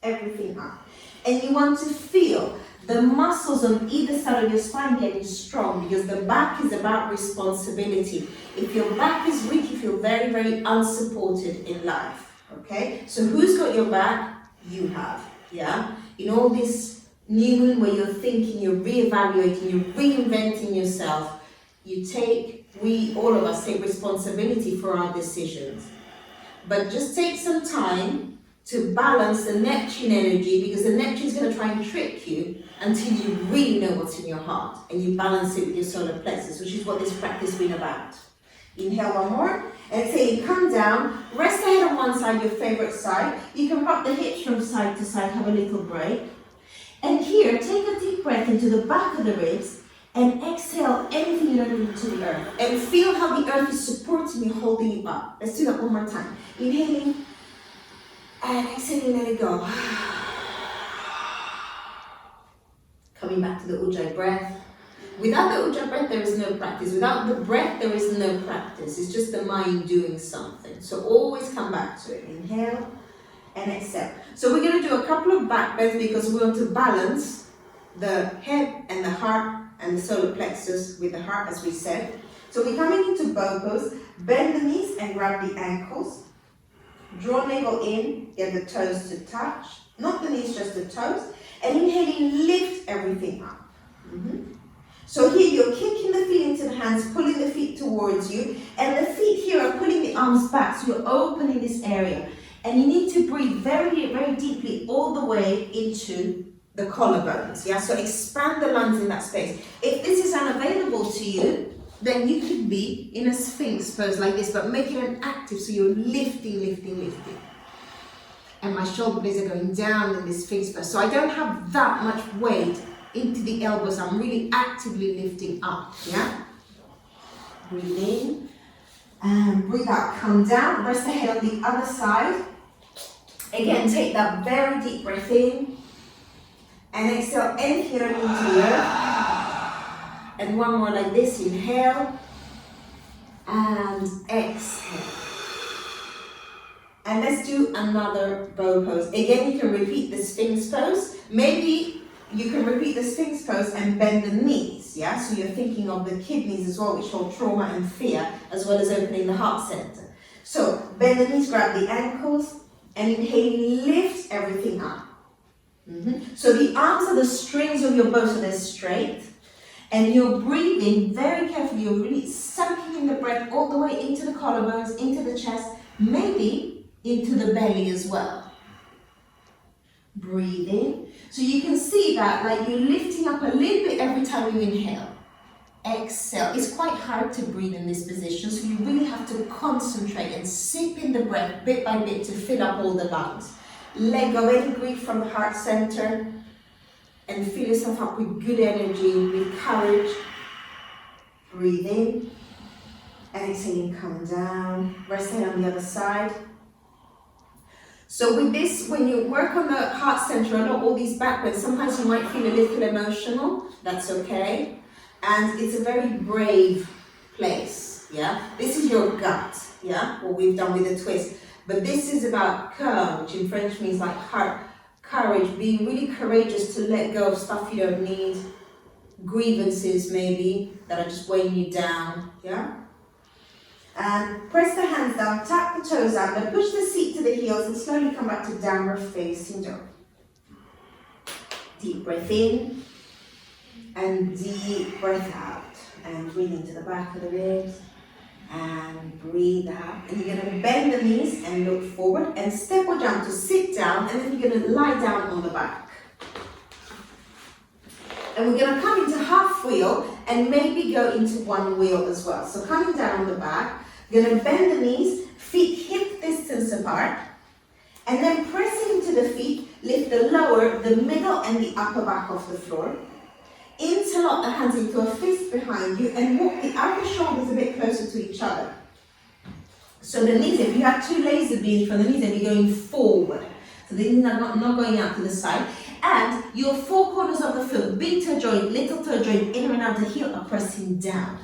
S1: Everything up. And you want to feel the muscles on either side of your spine getting strong, because the back is about responsibility. If your back is weak, you feel very, very unsupported in life. Okay? So who's got your back? You have. Yeah? In all this new moon where you're thinking, you're reevaluating, you're reinventing yourself, all of us take responsibility for our decisions. But just take some time to balance the Neptune energy, because the Neptune is going to try and trick you until you really know what's in your heart and you balance it with your solar plexus, which is what this practice has been about. Inhale one more. Exhale, come down, rest the head on one side, your favorite side. You can rock the hips from side to side, have a little break. And here, take a deep breath into the back of the ribs And exhale anything you don't need to the earth. And feel how the earth is supporting you, holding you up. Let's do that one more time. Inhaling and exhaling, let it go. Coming back to the Ujjayi breath. Without the Ujjayi breath, there is no practice. Without the breath, there is no practice. It's just the mind doing something. So always come back to it. Inhale and exhale. So we're going to do a couple of back bends because we want to balance the head and the heart and the solar plexus with the heart, as we said. So we're coming into bow pose. Bend the knees and grab the ankles. Draw navel in, get the toes to touch. Not the knees, just the toes. And inhaling, lift everything up. So here you're kicking the feet into the hands, pulling the feet towards you. And the feet here are pulling the arms back, so you're opening this area. And you need to breathe very, very deeply all the way into the collarbones. Yeah, so expand the lungs in that space. If this is unavailable to you, then you could be in a Sphinx pose like this, but make it an active, so you're lifting, lifting, lifting. And my shoulder blades are going down in this Sphinx pose. So I don't have that much weight into the elbows. I'm really actively lifting up, yeah? Breathe in and breathe out. Come down, rest the head on the other side. Again, take that very deep breath in and exhale anything into the earth. And one more like this, inhale and exhale. And let's do another bow pose. Again, you can repeat the Sphinx pose. Maybe you can repeat the Sphinx pose and bend the knees, yeah? So you're thinking of the kidneys as well, which hold trauma and fear, as well as opening the heart center. So bend the knees, grab the ankles, and inhaling, lift everything up. So the arms are the strings of your bow, so they're straight. And you're breathing very carefully. You're really sucking in the breath all the way into the collarbones, into the chest, maybe into the belly as well. Breathe in. So you can see that like you're lifting up a little bit every time you inhale. Exhale. It's quite hard to breathe in this position, so you really have to concentrate and sip in the breath bit by bit to fill up all the lungs. Let go any grief from the heart center and fill yourself up with good energy, with courage. Breathe in and exhaling, come down. Rest the head on the other side. So with this, when you work on the heart center, I know all these back bends, sometimes you might feel a little emotional. That's okay. And it's a very brave place, yeah? This is your gut, yeah? What we've done with the twist. But this is about cœur, which in French means like heart, courage, being really courageous to let go of stuff you don't need, grievances maybe, that are just weighing you down, yeah? And press the hands down, tap the toes out, and push the seat to the heels and slowly come back to downward facing dog. Deep breath in. And deep breath out, and breathe into the back of the ribs, and breathe out. And you're going to bend the knees and look forward, and step or jump to sit down, and then you're going to lie down on the back. And we're going to come into half wheel, and maybe go into one wheel as well. So coming down on the back, you're going to bend the knees, feet hip distance apart, and then pressing into the feet, lift the lower, the middle, and the upper back off the floor. Interlock the hands into a fist behind you and walk the upper shoulders a bit closer to each other. So the knees, if you have two laser beams from the knees, then you're going forward. So the knees are not going out to the side. And your four corners of the foot, big toe joint, little toe joint, inner and outer heel are pressing down.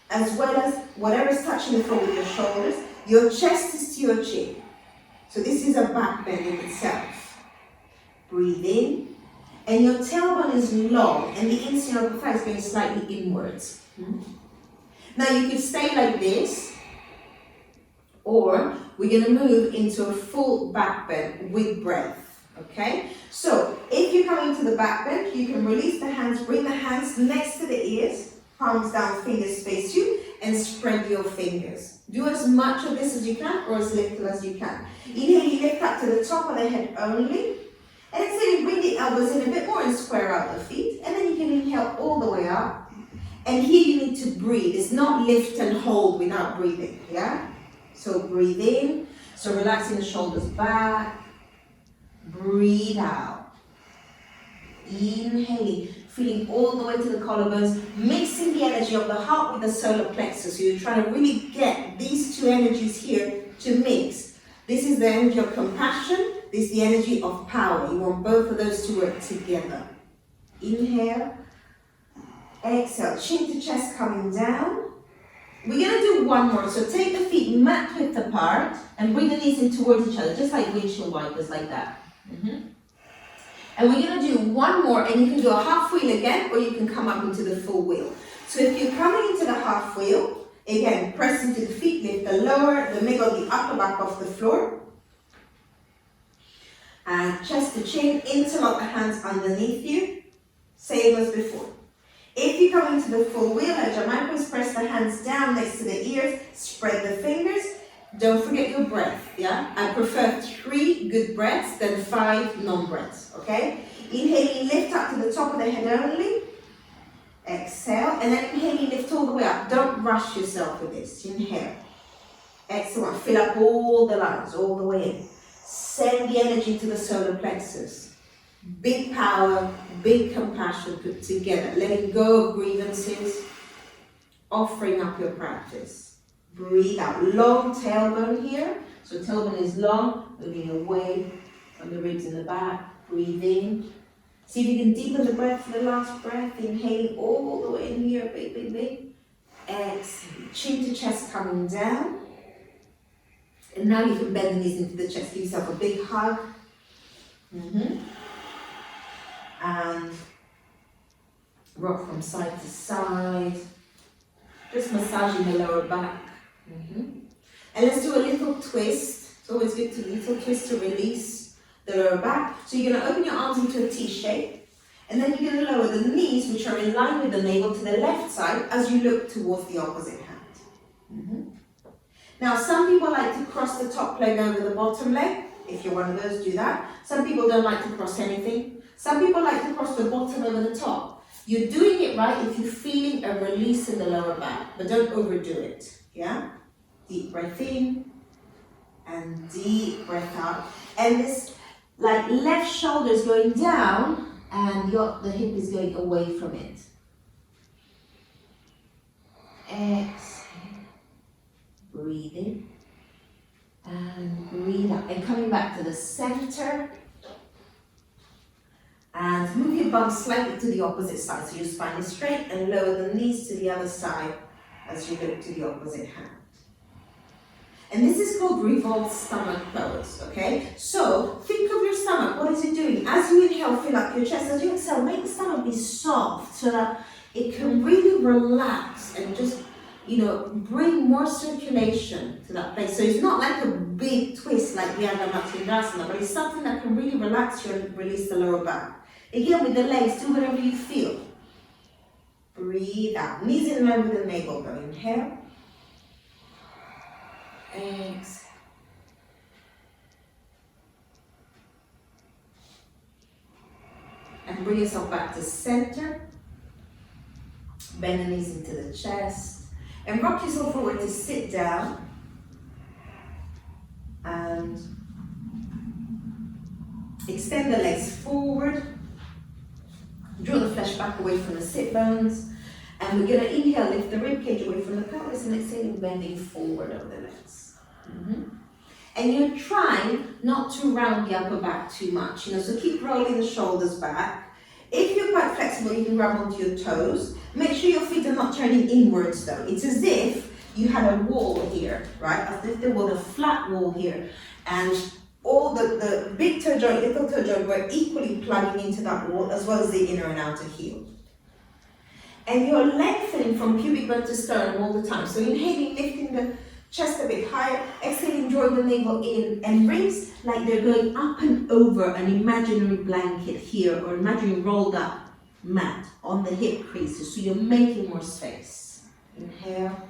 S1: As well as whatever is touching the floor with your shoulders, your chest is to your chin. So this is a back bend in itself. Breathe in. And your tailbone is long, and the inside of the thigh is going slightly inwards. Now you could stay like this, or we're going to move into a full back bend with breath. Okay? So if you come into the back bend, you can release the hands, bring the hands next to the ears, palms down, fingers face you, and spread your fingers. Do as much of this as you can, or as little as you can. Inhale, you lift up to the top of the head only. And exhale, bring the elbows in a bit more and square out the feet. And then you can inhale all the way up. And here you need to breathe. It's not lift and hold without breathing, yeah? So breathe in. So relaxing the shoulders back. Breathe out. Inhaling. feeling all the way to the collarbones, mixing the energy of the heart with the solar plexus. So you're trying to really get these two energies here to mix. This is the energy of compassion, this is the energy of power. You want both of those to work together. Inhale, exhale, chin to chest coming down. We're going to do one more. So take the feet mat width apart and bring the knees in towards each other, just like windshield wipers, like that. And we're going to do one more, and you can do a half wheel again, or you can come up into the full wheel. So if you're coming into the half wheel, again, press into the feet, lift the lower, the middle, the upper back off the floor. And chest to chin, interlock the hands underneath you. Same as before. If you come into the full wheel, like Jamaica's, press the hands down next to the ears, spread the fingers. Don't forget your breath, yeah? I prefer 3 good breaths than 5 non-breaths, okay? Inhaling, lift up to the top of the head only. Exhale, and then inhaling, lift all the way up. Don't rush yourself with this. Inhale. Excellent. Fill up all the lungs, all the way in. Send the energy to the solar plexus. Big power, big compassion put together. Letting go of grievances. Offering up your practice. Breathe out. Long tailbone here. So tailbone is long, moving away from the ribs in the back. Breathe in. See if you can deepen the breath for the last breath. Inhaling all the way in here. Big, big, big. Exhale. Chin to chest coming down. And now you can bend the knees into the chest. Give yourself a big hug. And rock from side to side. Just massaging the lower back. And let's do a little twist. It's always good to do a little twist to release the lower back. So you're going to open your arms into a T shape. And then you're going to lower the knees, which are in line with the navel, to the left side as you look towards the opposite hand. Now, some people like to cross the top leg over the bottom leg. If you're one of those, do that. Some people don't like to cross anything. Some people like to cross the bottom over the top. You're doing it right if you're feeling a release in the lower back, but don't overdo it. Yeah? Deep breath in and deep breath out. And this, like, left shoulder is going down and the hip is going away from it. Exhale. Breathe in and breathe out. And coming back to the center. And move your bum slightly to the opposite side. So your spine is straight, and lower the knees to the other side as you look to the opposite hand. And this is called revolved stomach pose, okay? So think of your stomach. What is it doing? As you inhale, fill up your chest. As you exhale, make the stomach be soft so that it can really relax and just, bring more circulation to that place. So it's not like a big twist like we have in Matsyendrasana, but it's something that can really relax you and release the lower back. Again, with the legs, do whatever you feel. Breathe out. Knees in line with the navel. Go. Inhale. Exhale. And bring yourself back to center. Bend the knees into the chest. And rock yourself forward to sit down. And extend the legs forward. Draw the flesh back away from the sit bones. And we're going to inhale, lift the rib cage away from the pelvis, and exhaling, bending forward of the legs. And you're trying not to round the upper back too much, so keep rolling the shoulders back. If you're quite flexible, you can grab onto your toes. Make sure your feet are not turning inwards though. It's as if you had a wall here, right? As if there was a flat wall here. And all the big toe joint, little toe joint were equally plugging into that wall, as well as the inner and outer heel. And you're lengthening from pubic bone to sternum all the time. So inhaling, lifting the chest a bit higher, exhaling, drawing the navel in, and ribs like they're going up and over an imaginary blanket here, or imaginary rolled up mat on the hip creases. So you're making more space. Inhale,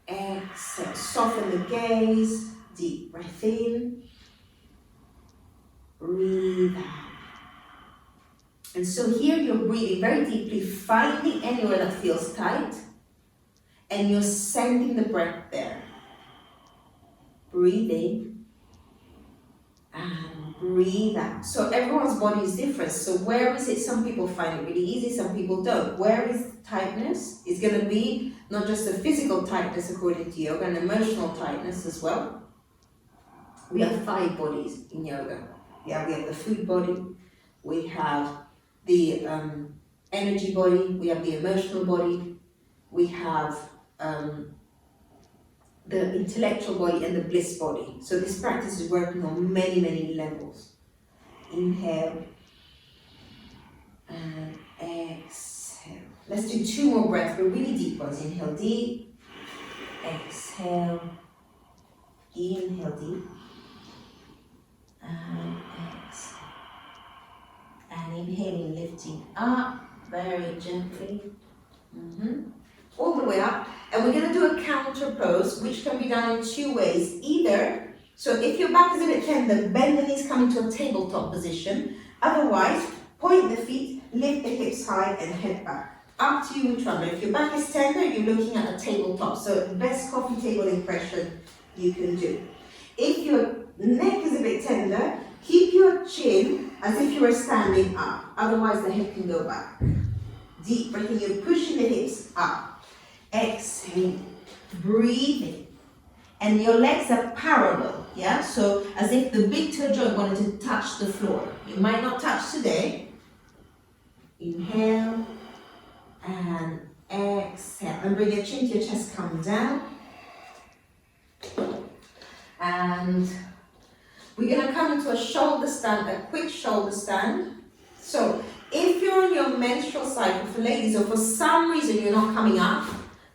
S1: exhale, soften the gaze, deep breath in, breathe out. And so here you're breathing very deeply, finding anywhere that feels tight, and you're sending the breath there. Breathe in and breathe out. So everyone's body is different. So where is it? Some people find it really easy, some people don't. Where is tightness? It's going to be not just a physical tightness according to yoga, and emotional tightness as well. We have 5 bodies in yoga. Yeah, we have the food body, we have the energy body, we have the emotional body, we have the intellectual body and the bliss body. So this practice is working on many, many levels. Inhale and exhale. Let's do 2 more breaths, but really deep ones. Inhale deep, exhale, inhale deep, and exhale. And inhaling, lifting up very gently. All the way up. And we're going to do a counter pose, which can be done in 2 ways. Either, so if your back is a bit tender, bend the knees, come into a tabletop position. Otherwise, point the feet, lift the hips high and head back. Up to you which one. But if your back is tender, you're looking at a tabletop. So the best coffee table impression you can do. If your neck is a bit tender, keep your chin as if you were standing up. Otherwise, the head can go back. Deep breathing, you're pushing the hips up. Exhale, breathing, and your legs are parallel, yeah? So as if the big toe joint wanted to touch the floor. You might not touch today. Inhale and exhale, and bring your chin to your chest, come down. And we're gonna come into a shoulder stand, a quick shoulder stand. So if you're on your menstrual cycle for ladies, or for some reason you're not coming up,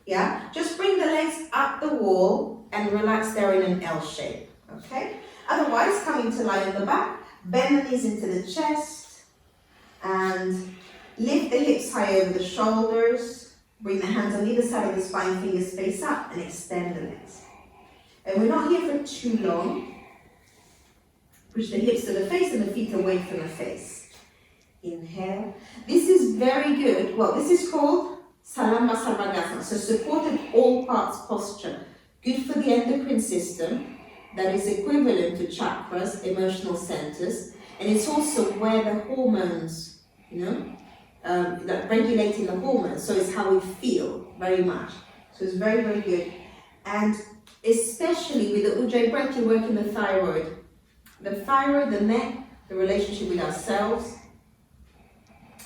S1: yeah, just bring the legs up the wall and relax there in an L shape, okay? Otherwise, coming to lie on the back, bend the knees into the chest, and lift the hips high over the shoulders. Bring the hands on either side of the spine, fingers face up, and extend the legs. And we're not here for too long. Push the hips to the face and the feet away from the face. Inhale. This is very good. Well, this is called Salamba Sarvagasana, so supported all parts posture. Good for the endocrine system, that is equivalent to chakras, emotional centers, and it's also where the hormones, that regulating the hormones, so it's how we feel very much. So it's very, very good. And especially with the Ujjayi breath, you're working the thyroid. The thyroid, the neck, the relationship with ourselves,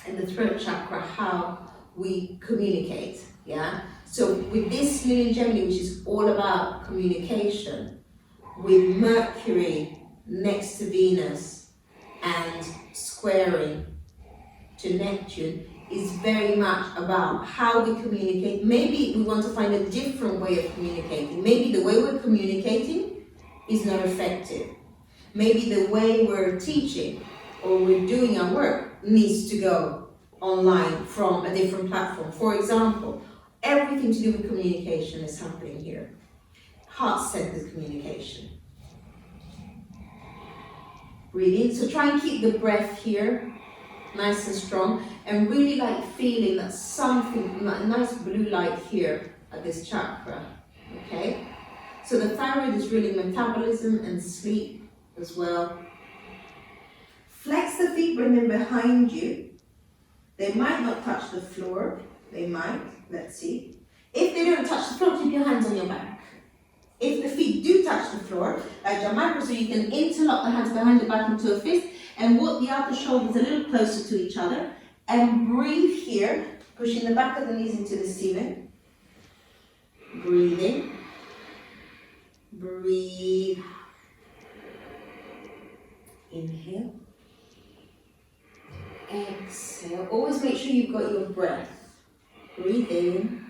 S1: and the throat chakra, how we communicate, yeah? So with this moon in Gemini, which is all about communication, with Mercury next to Venus and squaring to Neptune, is very much about how we communicate. Maybe we want to find a different way of communicating. Maybe the way we're communicating is not effective. Maybe the way we're teaching or we're doing our work needs to go online from a different platform. For example, everything to do with communication is happening here. Heart-centered communication. Breathe in. So try and keep the breath here, nice and strong, and really like feeling that something, a nice blue light here at this chakra, okay? So the thyroid is really metabolism and sleep as well. Flex the feet, bring them behind you. They might not touch the floor. They might. Let's see. If they don't touch the floor, keep your hands on your back. If the feet do touch the floor, like Jamaica, so you can interlock the hands behind the back into a fist and walk the outer shoulders a little closer to each other. And breathe here, pushing the back of the knees into the ceiling. Breathing. Breathe. Inhale. Exhale. Always make sure you've got your breath. Breathe in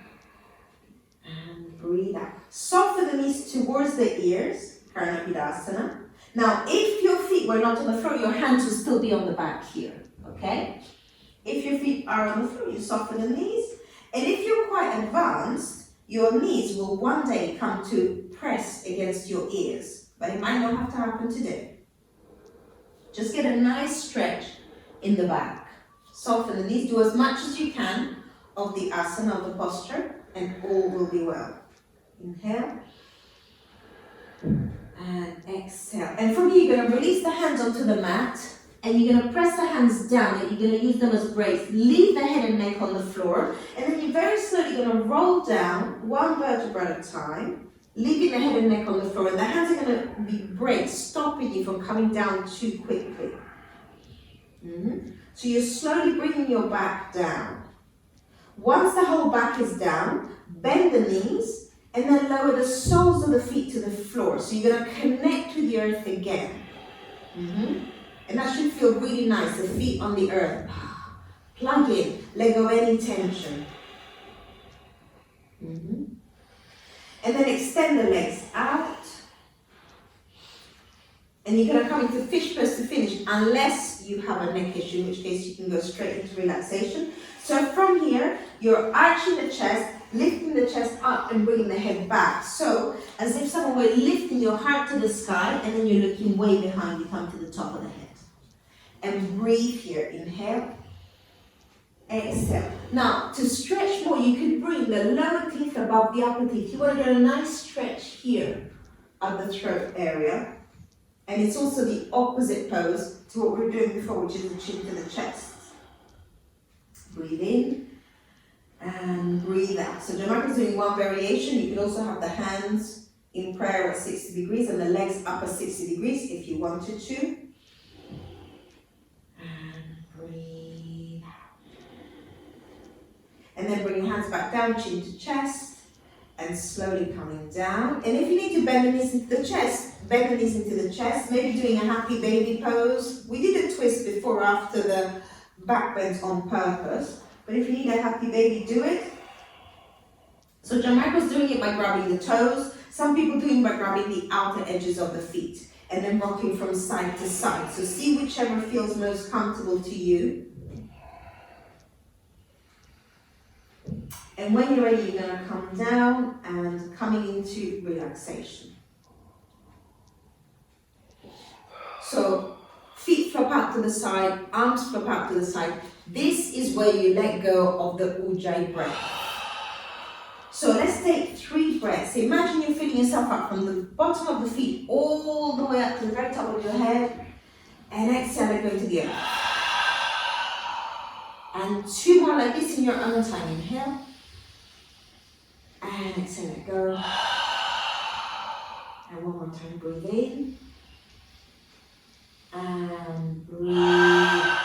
S1: and breathe out. Soften the knees towards the ears, Karnapidasana. Now, if your feet were not on the floor, your hands will still be on the back here, okay? If your feet are on the floor, you soften the knees. And if you're quite advanced, your knees will one day come to press against your ears, but it might not have to happen today. Just get a nice stretch in the back. Soften the knees, do as much as you can of the asana, of the posture, and all will be well. Inhale, And exhale. And from here, you're going to release the hands onto the mat. And you're going to press the hands down. You're going to use them as brakes. Leave the head and neck on the floor. And then you're very slowly going to roll down one vertebra at a time, leaving the head and neck on the floor. And the hands are going to be brakes, stopping you from coming down too quickly. So you're slowly bringing your back down. Once the whole back is down, bend the knees and then lower the soles of the feet to the floor. So you're going to connect with the earth again. And that should feel really nice, the feet on the earth. Plug in, let go of any tension. And then extend the legs out. And you're going to come into fish pose to finish, unless you have a neck issue, in which case you can go straight into relaxation. So from here, you're arching the chest, lifting the chest up and bringing the head back. So as if someone were lifting your heart to the sky, and then you're looking way behind, you come to the top of the head. And breathe here, inhale, exhale. Now, to stretch more, you could bring the lower teeth above the upper teeth. You want to get a nice stretch here at the throat area. And it's also the opposite pose to what we were doing before, which is the chin to the chest. Breathe in and breathe out. So Jamaica's doing one variation. You can also have the hands in prayer at 60 degrees and the legs up at 60 degrees if you wanted to. Breathe out. And then bring your hands back down, chin to chest, and slowly coming down. And if you need to bend the knees into the chest, bend the knees into the chest, maybe doing a happy baby pose. We did a twist before after the back bend on purpose, but if you need a happy baby, do it. So Jamaica's doing it by grabbing the toes. Some people doing it by grabbing the outer edges of the feet. And then rocking from side to side. So see whichever feels most comfortable to you. And when you're ready, you're going to come down and coming into relaxation. So feet flop out to the side, arms flop out to the side. This is where you let go of the Ujjayi breath. So let's take 3 breaths. Imagine you're filling yourself up from the bottom of the feet all the way up to the very top of your head. And exhale and go to the earth. And 2 more like this in your own time. Inhale. And exhale, let go. And 1 more time, breathe in. And breathe.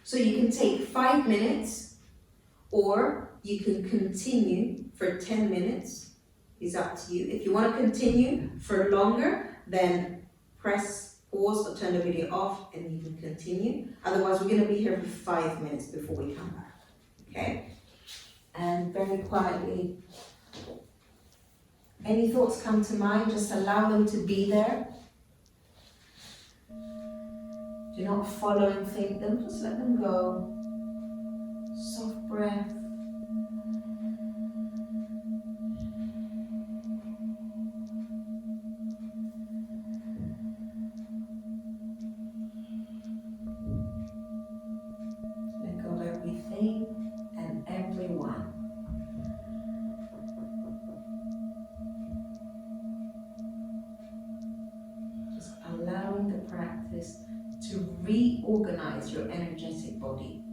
S1: So you can take 5 minutes. Or you can continue for 10 minutes, it's up to you. If you want to continue for longer, then press pause or turn the video off and you can continue. Otherwise, we're going to be here for 5 minutes before we come back, okay? And very quietly, any thoughts come to mind, just allow them to be there. Do not follow and think them, just let them go. Soft breath. Let go of everything and everyone. Just allowing the practice to reorganize your energetic body.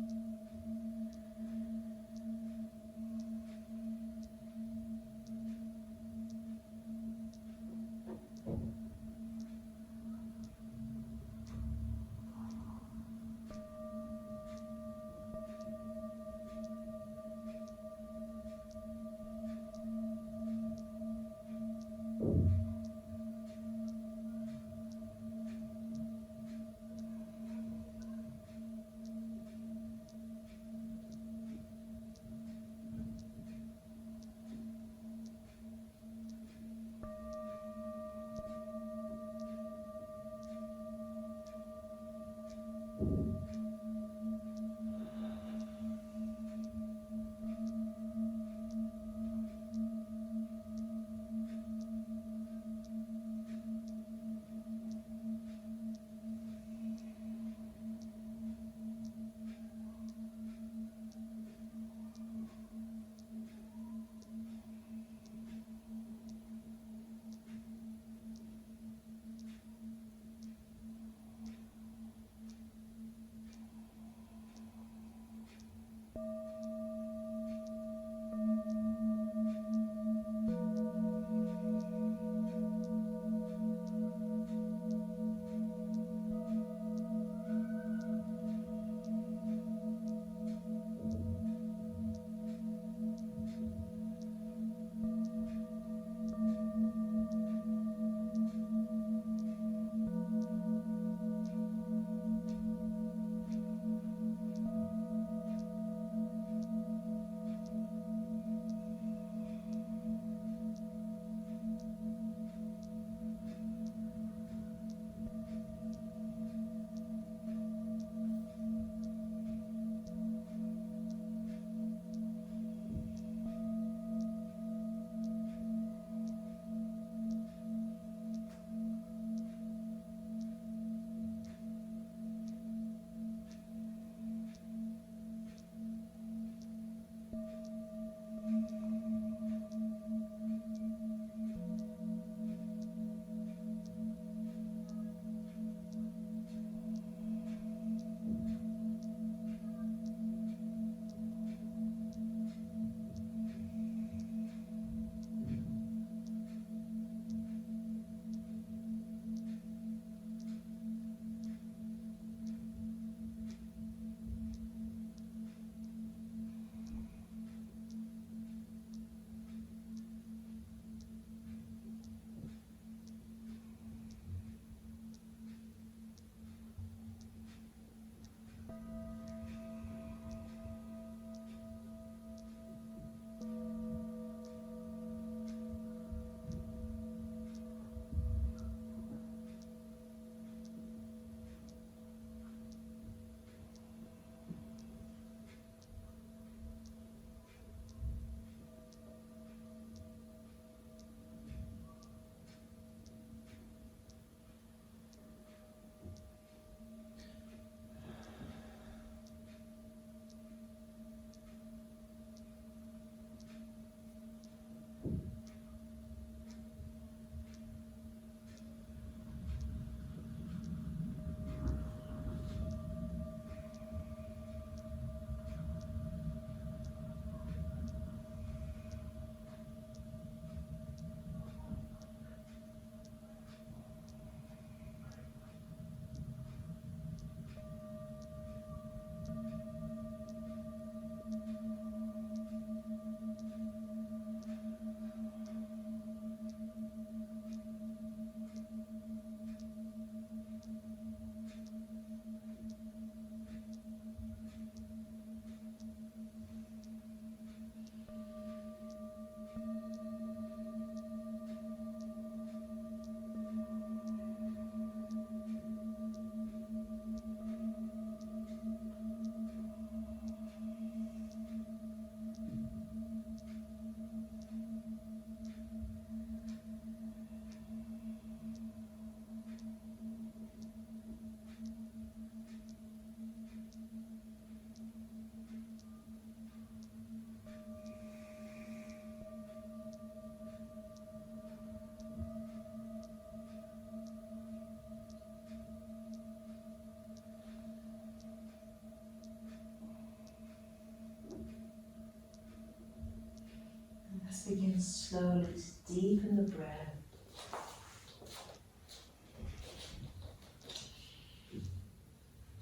S1: Let's begin slowly to deepen the breath.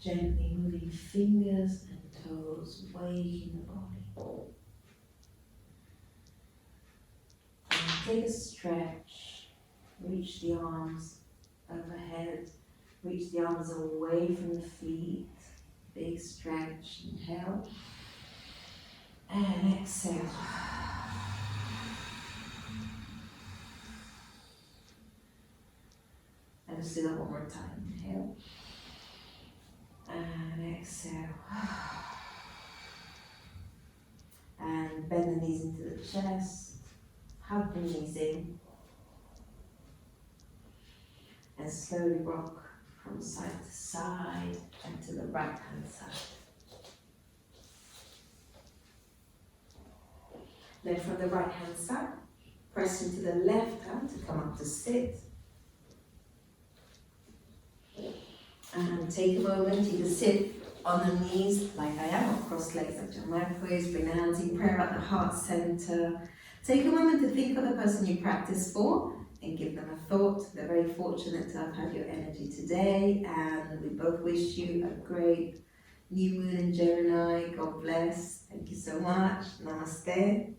S1: Gently moving fingers and toes, waking the body. And take a stretch, reach the arms overhead, reach the arms away from the feet. Big stretch, inhale. And exhale. And let's do that one more time. Inhale. And exhale. And bend the knees into the chest. Hug the knees in. And slowly rock from side to side and to the right hand side. Then from the right hand side, press into the left hand to come up to sit. And take a moment, you can sit on the knees like I am, or cross legs like John Marco is, bring the hands in prayer at the heart center. Take a moment to think of the person you practice for and give them a thought. They're very fortunate to have had your energy today, and we both wish you a great new moon in Gemini. God bless. Thank you so much. Namaste.